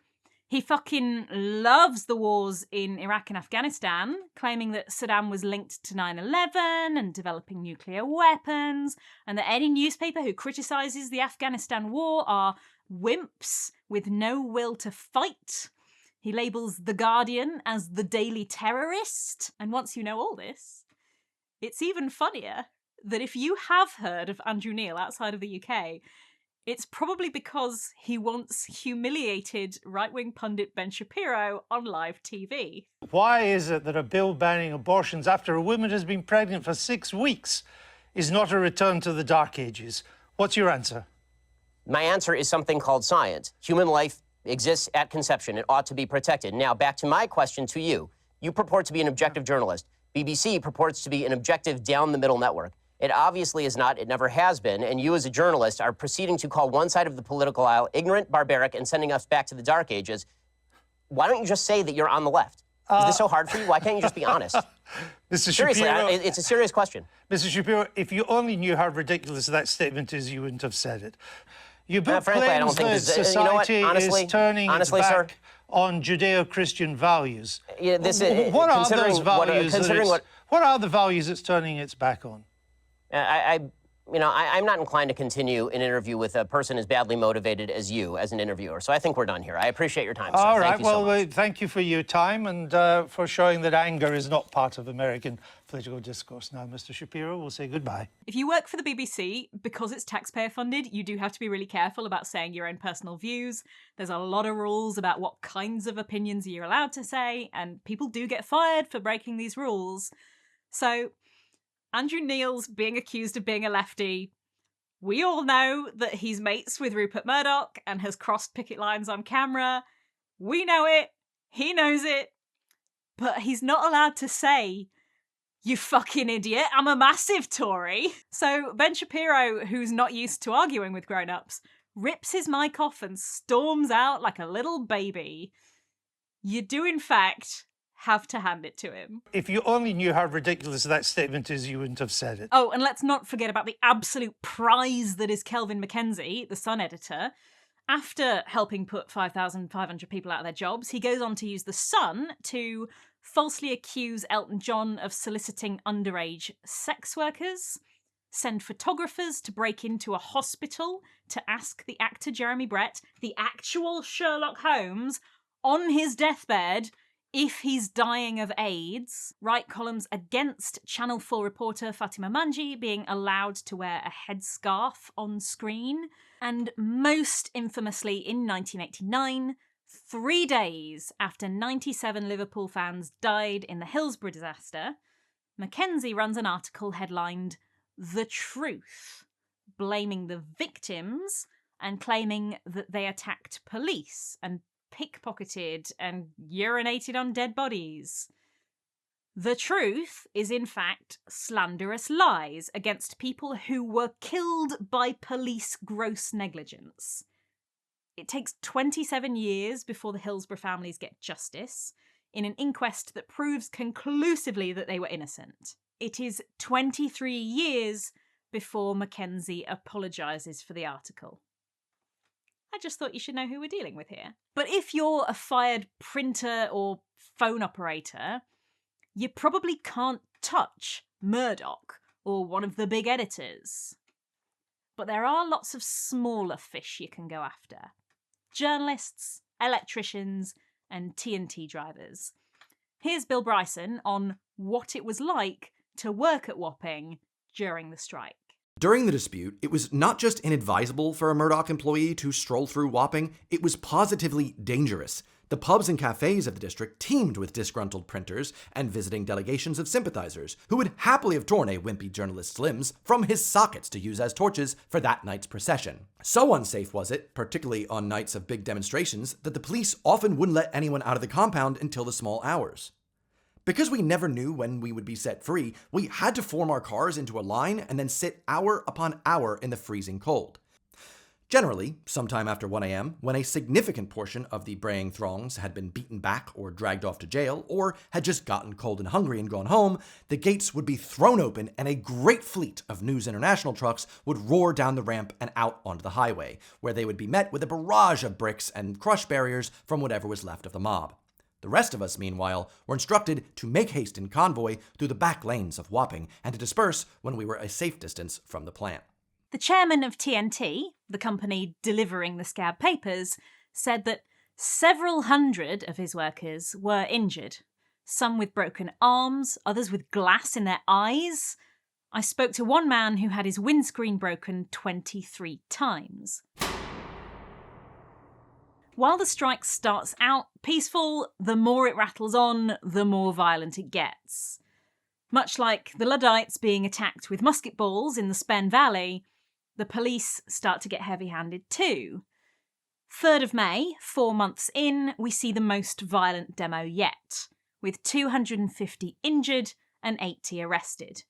He fucking loves the wars in Iraq and Afghanistan, claiming that Saddam was linked to 9/11 and developing nuclear weapons, and that any newspaper who criticises the Afghanistan war are wimps with no will to fight. He labels The Guardian as the daily terrorist. And once you know all this, it's even funnier that if you have heard of Andrew Neil outside of the UK, it's probably because he once humiliated right-wing pundit Ben Shapiro on live TV. Why is it that a bill banning abortions after a woman has been pregnant for 6 weeks is not a return to the Dark Ages? What's your answer? My answer is something called science. Human life exists at conception. It ought to be protected. Now, back to my question to you. You purport to be an objective journalist. BBC purports to be an objective down-the-middle network. It obviously is not. It never has been. And you as a journalist are proceeding to call one side of the political aisle ignorant, barbaric, and sending us back to the Dark Ages. Why don't you just say that you're on the left? Is this so hard for you? Why can't you just be honest? Mr. Seriously, Shapiro, it's a serious question. Mr. Shapiro, if you only knew how ridiculous that statement is, you wouldn't have said it. Your book frankly, I don't claims think that this, you know what? society Honestly, is turning its back sir, on Judeo-Christian values. Yeah, what are those values? What are the values it's turning its back on? I'm not inclined to continue an interview with a person as badly motivated as you as an interviewer. So I think we're done here. I appreciate your time, sir. All right. Thank you so much. Thank you for your time and for showing that anger is not part of American political discourse. Now, Mr. Shapiro, we'll say goodbye. If you work for the BBC, because it's taxpayer funded, you do have to be really careful about saying your own personal views. There's a lot of rules about what kinds of opinions you're allowed to say, and people do get fired for breaking these rules. So Andrew Neil's being accused of being a lefty. We all know that he's mates with Rupert Murdoch and has crossed picket lines on camera. We know it. He knows it. But he's not allowed to say, "You fucking idiot, I'm a massive Tory." So Ben Shapiro, who's not used to arguing with grown-ups, rips his mic off and storms out like a little baby. You do, in fact, have to hand it to him. If you only knew how ridiculous that statement is, you wouldn't have said it. Oh, and let's not forget about the absolute prize that is Kelvin Mackenzie, the Sun editor. After helping put 5,500 people out of their jobs, he goes on to use the Sun to falsely accuse Elton John of soliciting underage sex workers, send photographers to break into a hospital to ask the actor Jeremy Brett, the actual Sherlock Holmes, on his deathbed if he's dying of AIDS, write columns against Channel 4 reporter Fatima Manji being allowed to wear a headscarf on screen, and most infamously in 1989, 3 days after 97 Liverpool fans died in the Hillsborough disaster, Mackenzie runs an article headlined "The Truth," blaming the victims and claiming that they attacked police and pickpocketed and urinated on dead bodies. The truth is, in fact, slanderous lies against people who were killed by police gross negligence. It takes 27 years before the Hillsborough families get justice, in an inquest that proves conclusively that they were innocent. It is 23 years before Mackenzie apologises for the article. I just thought you should know who we're dealing with here. But if you're a fired printer or phone operator, you probably can't touch Murdoch or one of the big editors. But there are lots of smaller fish you can go after. Journalists, electricians, and TNT drivers. Here's Bill Bryson on what it was like to work at Wapping during the strike. During the dispute, it was not just inadvisable for a Murdoch employee to stroll through Wapping, it was positively dangerous. The pubs and cafes of the district teemed with disgruntled printers and visiting delegations of sympathizers who would happily have torn a wimpy journalist's limbs from his sockets to use as torches for that night's procession. So unsafe was it, particularly on nights of big demonstrations, that the police often wouldn't let anyone out of the compound until the small hours. Because we never knew when we would be set free, we had to form our cars into a line and then sit hour upon hour in the freezing cold. Generally, sometime after 1 a.m., when a significant portion of the braying throngs had been beaten back or dragged off to jail, or had just gotten cold and hungry and gone home, the gates would be thrown open and a great fleet of News International trucks would roar down the ramp and out onto the highway, where they would be met with a barrage of bricks and crush barriers from whatever was left of the mob. The rest of us, meanwhile, were instructed to make haste in convoy through the back lanes of Wapping and to disperse when we were a safe distance from the plant. The chairman of TNT, the company delivering the Scab papers, said that several hundred of his workers were injured, some with broken arms, others with glass in their eyes. I spoke to one man who had his windscreen broken 23 times. While the strike starts out peaceful, the more it rattles on, the more violent it gets. Much like the Luddites being attacked with musket balls in the Spen Valley, the police start to get heavy-handed too. 3rd of May, 4 months in, we see the most violent demo yet, with 250 injured and 80 arrested.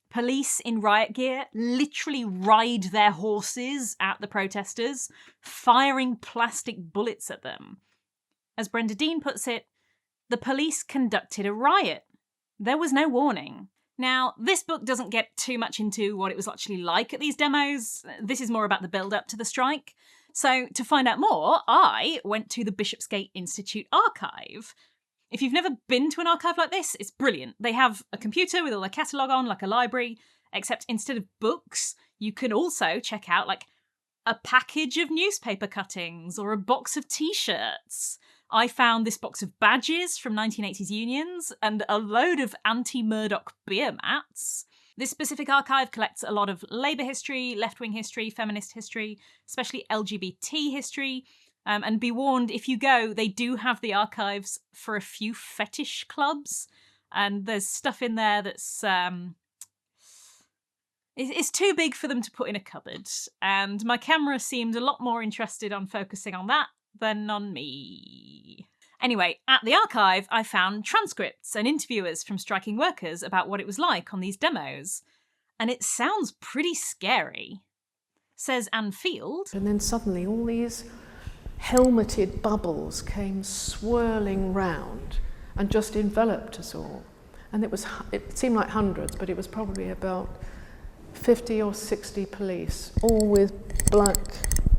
Police in riot gear literally ride their horses at the protesters, firing plastic bullets at them. As Brenda Dean puts it, the police conducted a riot. There was no warning. Now, this book doesn't get too much into what it was actually like at these demos. This is more about the build-up to the strike. So, to find out more, I went to the Bishopsgate Institute archive. If you've never been to an archive like this, it's brilliant. They have a computer with all their catalogue on, like a library, except instead of books, you can also check out, like, a package of newspaper cuttings or a box of t-shirts. I found this box of badges from 1980s unions and a load of anti-Murdoch beer mats. This specific archive collects a lot of labour history, left-wing history, feminist history, especially LGBT history. And be warned, if you go, they do have the archives for a few fetish clubs. And there's stuff in there that's... it's too big for them to put in a cupboard. And my camera seemed a lot more interested on focusing on that than on me. Anyway, at the archive, I found transcripts and interviewers from striking workers about what it was like on these demos. And it sounds pretty scary. Says Anne Field. And then suddenly all these helmeted bubbles came swirling round and just enveloped us all. And it seemed like hundreds, but it was probably about 50 or 60 police, all with black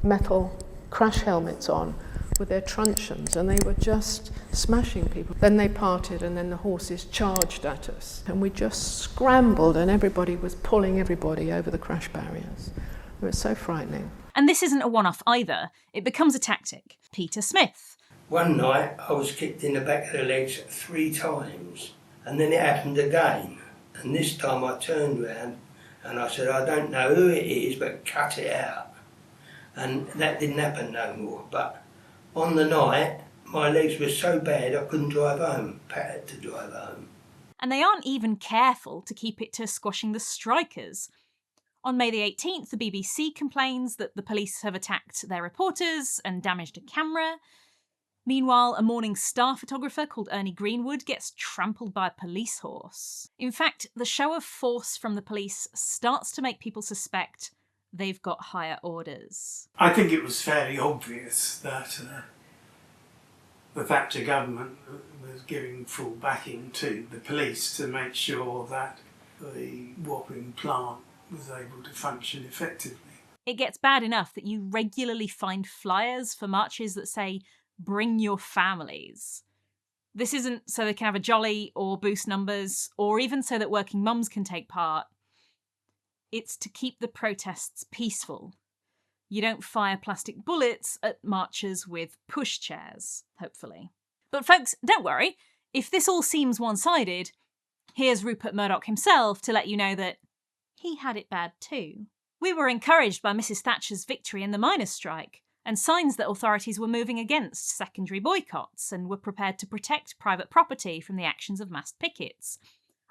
metal crash helmets on, with their truncheons, and they were just smashing people. Then they parted, and then the horses charged at us, and we just scrambled, and everybody was pulling everybody over the crash barriers. It was so frightening. And this isn't a one-off either. It becomes a tactic. Peter Smith. One night I was kicked in the back of the legs 3 times, and then it happened again. And this time I turned round and I said, I don't know who it is, but cut it out. And that didn't happen no more. But on the night, my legs were so bad I couldn't drive home. Pat had to drive home. And they aren't even careful to keep it to squashing the strikers. On May the 18th, the BBC complains that the police have attacked their reporters and damaged a camera. Meanwhile, a Morning Star photographer called Ernie Greenwood gets trampled by a police horse. In fact, the show of force from the police starts to make people suspect they've got higher orders. I think it was fairly obvious that the Thatcher government was giving full backing to the police to make sure that the Wapping plant was able to function effectively. It gets bad enough that you regularly find flyers for marches that say, "Bring your families." This isn't so they can have a jolly or boost numbers, or even so that working mums can take part. It's to keep the protests peaceful. You don't fire plastic bullets at marchers with pushchairs, hopefully. But folks, don't worry. If this all seems one-sided, here's Rupert Murdoch himself to let you know that he had it bad too. We were encouraged by Mrs. Thatcher's victory in the miners' strike, and signs that authorities were moving against secondary boycotts and were prepared to protect private property from the actions of massed pickets.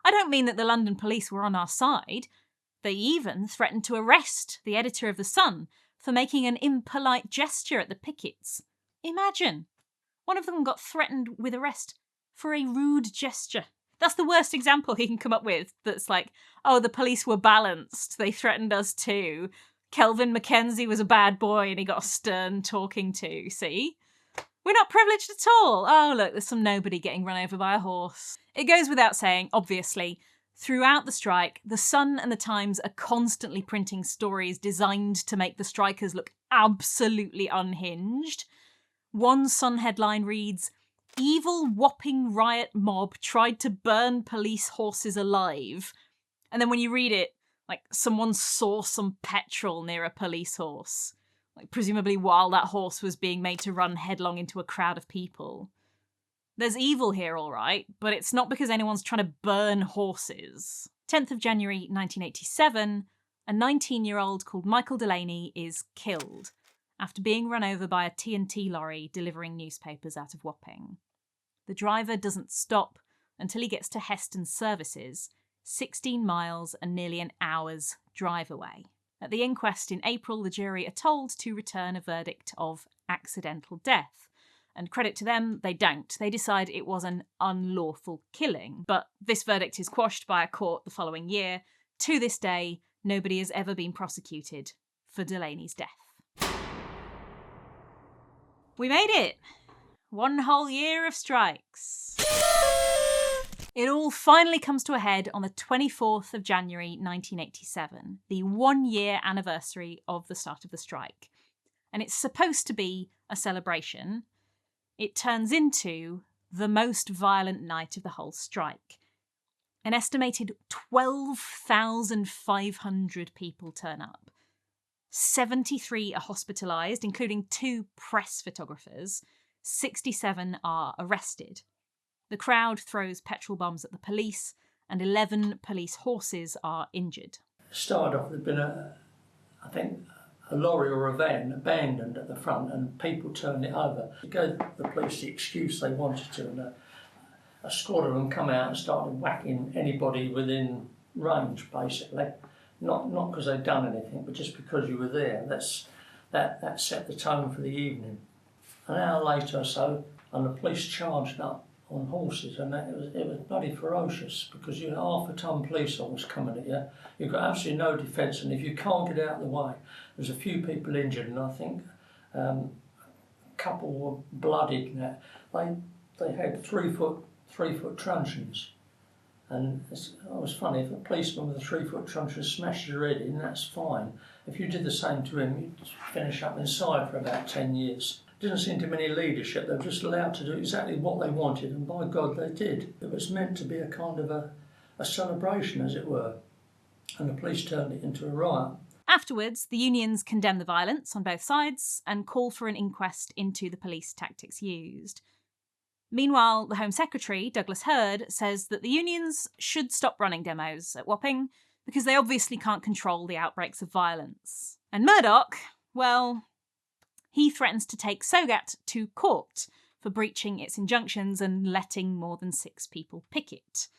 I don't mean that the London police were on our side. They even threatened to arrest the editor of The Sun for making an impolite gesture at the pickets. Imagine! One of them got threatened with arrest for a rude gesture. That's the worst example he can come up with that's like, oh, the police were balanced. They threatened us too. Kelvin Mackenzie was a bad boy and he got a stern talking to. See? We're not privileged at all. Oh, look, there's some nobody getting run over by a horse. It goes without saying, obviously, throughout the strike, The Sun and The Times are constantly printing stories designed to make the strikers look absolutely unhinged. One Sun headline reads, "Evil Wapping riot mob tried to burn police horses alive." And then when you read it, like, someone saw some petrol near a police horse. Like, presumably while that horse was being made to run headlong into a crowd of people. There's evil here, all right, but it's not because anyone's trying to burn horses. 10th of January 1987, a 19-year-old called Michael Delaney is killed after being run over by a TNT lorry delivering newspapers out of Wapping. The driver doesn't stop until he gets to Heston Services, 16 miles and nearly an hour's drive away. At the inquest in April, the jury are told to return a verdict of accidental death. And credit to them, they don't. They decide it was an unlawful killing. But this verdict is quashed by a court the following year. To this day, nobody has ever been prosecuted for Delaney's death. We made it! 1 whole year of strikes. It all finally comes to a head on the 24th of January 1987, the 1-year anniversary of the start of the strike. And it's supposed to be a celebration. It turns into the most violent night of the whole strike. An estimated 12,500 people turn up. 73 are hospitalised, including 2 press photographers. 67 are arrested. The crowd throws petrol bombs at the police, and 11 police horses are injured. It started off, there'd been a lorry or a van abandoned at the front, and people turned it over. They gave the police the excuse they wanted to, and a squad of them come out and started whacking anybody within range, basically. Not because they'd done anything, but just because you were there. That set the tone for the evening. An hour later or so, and the police charged up on horses, and it was bloody ferocious, because you had half a ton police horse coming at you. You've got absolutely no defence, and if you can't get out of the way, there's a few people injured, and I think a couple were bloodied. And that. They had 3-foot truncheons, and it was funny, if a policeman with a 3-foot truncheon smashed your head in, that's fine. If you did the same to him, you'd finish up inside for about 10 years. Didn't seem to be any leadership. They were just allowed to do exactly what they wanted, and by God they did. It was meant to be a kind of a celebration, as it were, and the police turned it into a riot. Afterwards, the unions condemn the violence on both sides and call for an inquest into the police tactics used. Meanwhile, the Home Secretary, Douglas Hurd, says that the unions should stop running demos at Wapping because they obviously can't control the outbreaks of violence. And Murdoch, well, he threatens to take Sogat to court for breaching its injunctions and letting more than 6 people picket,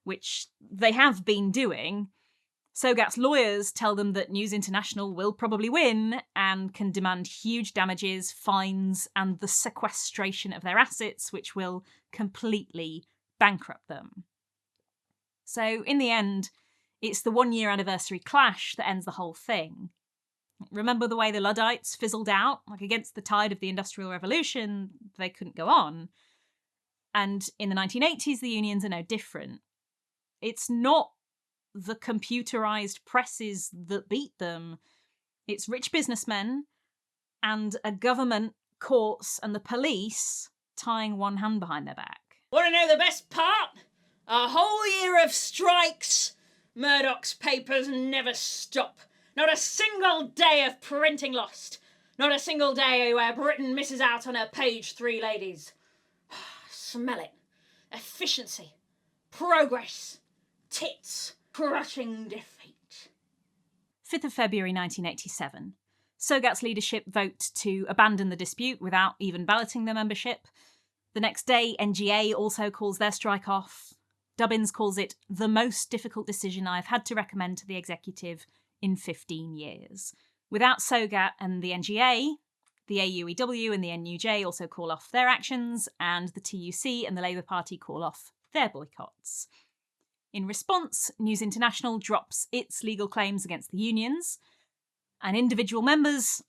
which they have been doing. Sogat's lawyers tell them that News International will probably win and can demand huge damages, fines, and the sequestration of their assets, which will completely bankrupt them. So, in the end, it's the 1-year anniversary clash that ends the whole thing. Remember the way the Luddites fizzled out? Like, against the tide of the Industrial Revolution, they couldn't go on. And in the 1980s, the unions are no different. It's not the computerised presses that beat them. It's rich businessmen and a government, courts and the police tying one hand behind their back. Want to know the best part? A whole year of strikes. Murdoch's papers never stop. Not a single day of printing lost. Not a single day where Britain misses out on her page 3 ladies. Smell it. Efficiency. Progress. Tits. Crushing defeat. 5th of February 1987. Sogat's leadership vote to abandon the dispute without even balloting their membership. The next day, NGA also calls their strike off. Dubbins calls it the most difficult decision I've had to recommend to the executive in 15 years. Without Sogat and the NGA, the AUEW and the NUJ also call off their actions, and the TUC and the Labour Party call off their boycotts. In response, News International drops its legal claims against the unions, and individual members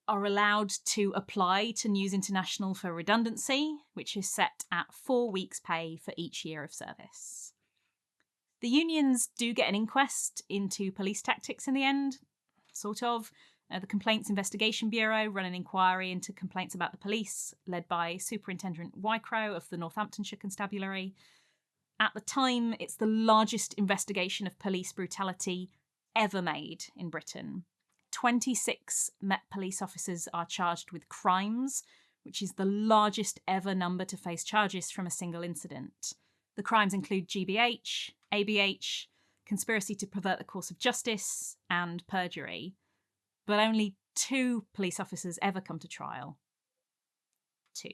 are allowed to apply to News International for redundancy, which is set at 4 weeks' pay for each year of service. The unions do get an inquest into police tactics in the end, sort of. The Complaints Investigation Bureau run an inquiry into complaints about the police, led by Superintendent Wycrow of the Northamptonshire Constabulary. At the time, it's the largest investigation of police brutality ever made in Britain. 26 Met police officers are charged with crimes, which is the largest ever number to face charges from a single incident. The crimes include GBH, ABH, conspiracy to pervert the course of justice, and perjury. But only 2 police officers ever come to trial. 2.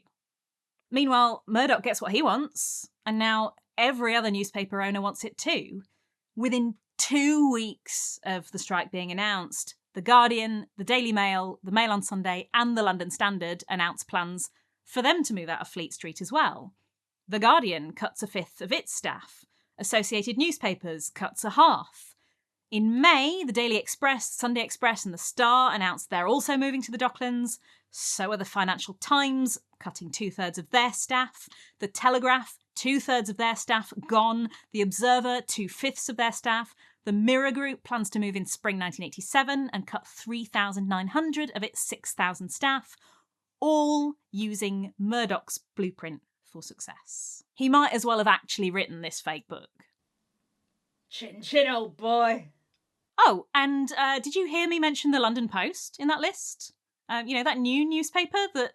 Meanwhile, Murdoch gets what he wants, and now every other newspaper owner wants it too. Within 2 weeks of the strike being announced, The Guardian, the Daily Mail, the Mail on Sunday, and the London Standard announced plans for them to move out of Fleet Street as well. The Guardian cuts 1/5 of its staff. Associated Newspapers cuts 1/2. In May, the Daily Express, Sunday Express, and the Star announced they're also moving to the Docklands. So are the Financial Times, cutting 2/3 of their staff. The Telegraph, 2/3 of their staff gone. The Observer, 2/5 of their staff. The Mirror Group plans to move in spring 1987 and cut 3,900 of its 6,000 staff, all using Murdoch's blueprint for success. He might as well have actually written this fake book. Chin chin, old boy. Oh, and did you hear me mention the London Post in that list? That new newspaper that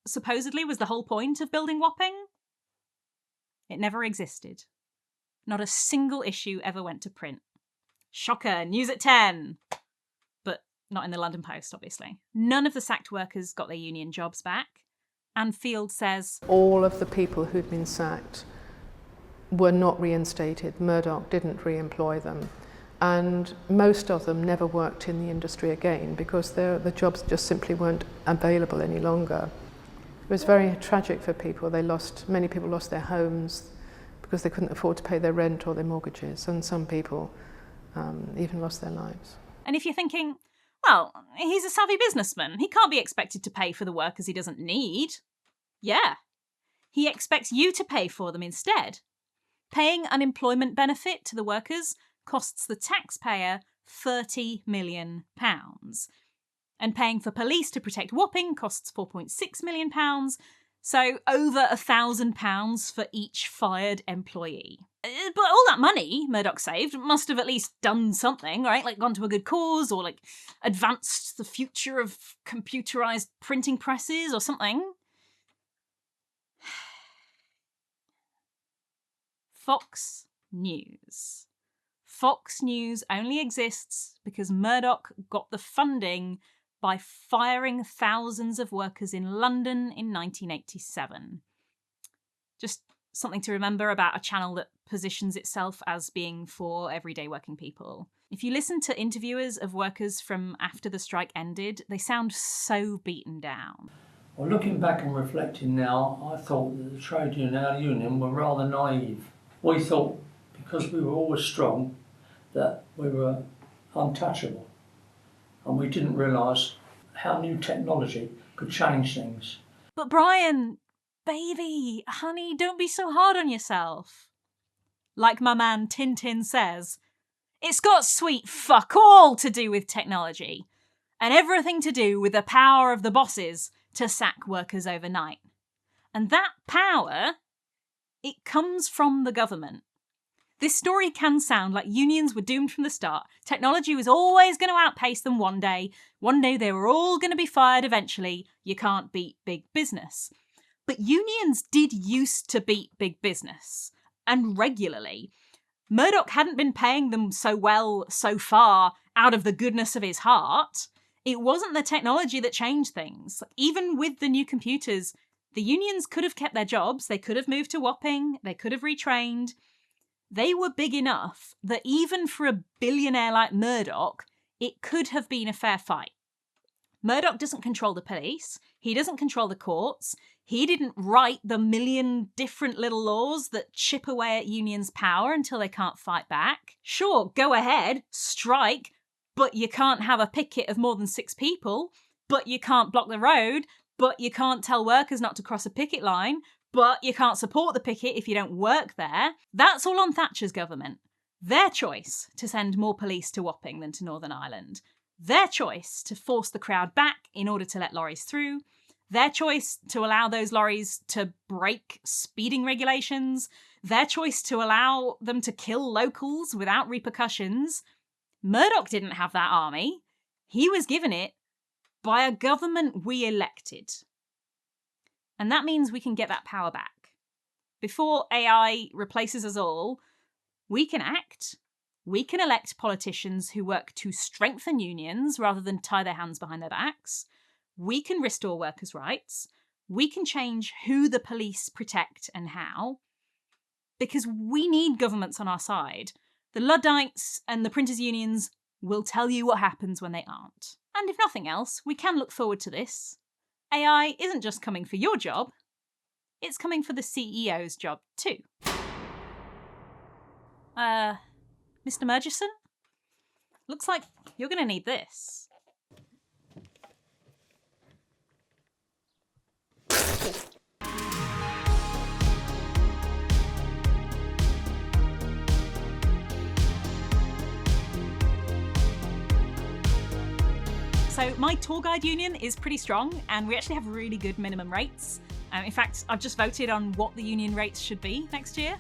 supposedly was the whole point of building Wapping? It never existed. Not a single issue ever went to print. Shocker, news at 10. But not in the London Post, obviously. None of the sacked workers got their union jobs back. And Field says, all of the people who'd been sacked were not reinstated. Murdoch didn't re-employ them. And most of them never worked in the industry again because the jobs just simply weren't available any longer. It was very tragic for people. Many people lost their homes because they couldn't afford to pay their rent or their mortgages, and some people even lost their lives. And if you're thinking, well, he's a savvy businessman, he can't be expected to pay for the workers he doesn't need. Yeah, he expects you to pay for them instead. Paying unemployment benefit to the workers costs the taxpayer £30 million. And paying for police to protect Wapping costs £4.6 million, so over £1,000 for each fired employee. But all that money Murdoch saved must have at least done something, right? Like gone to a good cause, or like advanced the future of computerised printing presses or something. Fox News. Fox News only exists because Murdoch got the funding by firing thousands of workers in London in 1987. Just something to remember about a channel that positions itself as being for everyday working people. If you listen to interviewers of workers from after the strike ended, they sound so beaten down. Well, looking back and reflecting now, I thought that the trade union and our union were rather naive. We thought, because we were always strong, that we were untouchable. And we didn't realise how new technology could change things. But Brian, baby, honey, don't be so hard on yourself. Like my man Tintin says, it's got sweet fuck all to do with technology, and everything to do with the power of the bosses to sack workers overnight. And that power, it comes from the government. This story can sound like unions were doomed from the start. Technology was always going to outpace them one day. One day they were all going to be fired eventually. You can't beat big business. But unions did used to beat big business, and regularly. Murdoch hadn't been paying them so well so far out of the goodness of his heart. It wasn't the technology that changed things. Even with the new computers, the unions could have kept their jobs. They could have moved to Wapping. They could have retrained. They were big enough that even for a billionaire like Murdoch, it could have been a fair fight. Murdoch doesn't control the police, he doesn't control the courts, he didn't write the million different little laws that chip away at unions' power until they can't fight back. Sure, go ahead, strike, but you can't have a picket of more than 6 people, but you can't block the road, but you can't tell workers not to cross a picket line, but you can't support the picket if you don't work there. That's all on Thatcher's government. Their choice to send more police to Wapping than to Northern Ireland. Their choice to force the crowd back in order to let lorries through. Their choice to allow those lorries to break speeding regulations. Their choice to allow them to kill locals without repercussions. Murdoch didn't have that army. He was given it by a government we elected. And that means we can get that power back. Before AI replaces us all, we can act. We can elect politicians who work to strengthen unions rather than tie their hands behind their backs. We can restore workers' rights. We can change who the police protect and how. Because we need governments on our side. The Luddites and the printers' unions will tell you what happens when they aren't. And if nothing else, we can look forward to this. AI isn't just coming for your job, it's coming for the CEO's job too. Mr. Murchison? Looks like you're going to need this. So my tour guide union is pretty strong, and we actually have really good minimum rates. In fact, I've just voted on what the union rates should be next year.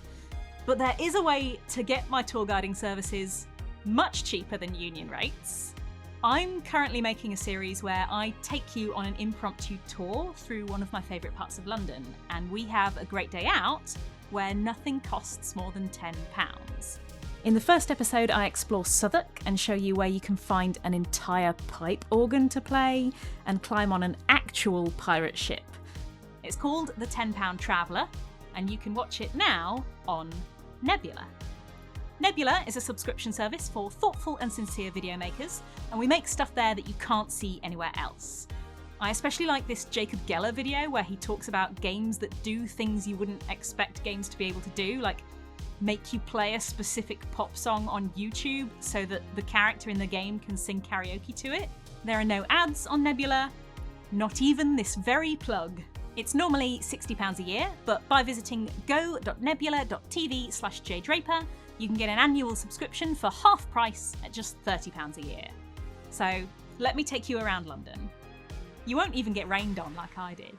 But there is a way to get my tour guiding services much cheaper than union rates. I'm currently making a series where I take you on an impromptu tour through one of my favourite parts of London, and we have a great day out where nothing costs more than £10. In the first episode, I explore Southwark and show you where you can find an entire pipe organ to play and climb on an actual pirate ship. It's called The £10 Traveller, and you can watch it now on Nebula. Nebula is a subscription service for thoughtful and sincere video makers, and we make stuff there that you can't see anywhere else. I especially like this Jacob Geller video where he talks about games that do things you wouldn't expect games to be able to do, like make you play a specific pop song on YouTube so that the character in the game can sing karaoke to it. There are no ads on Nebula, not even this very plug. It's normally £60 a year, but by visiting go.nebula.tv/jdraper, you can get an annual subscription for half price at just £30 a year. So let me take you around London. You won't even get rained on like I did.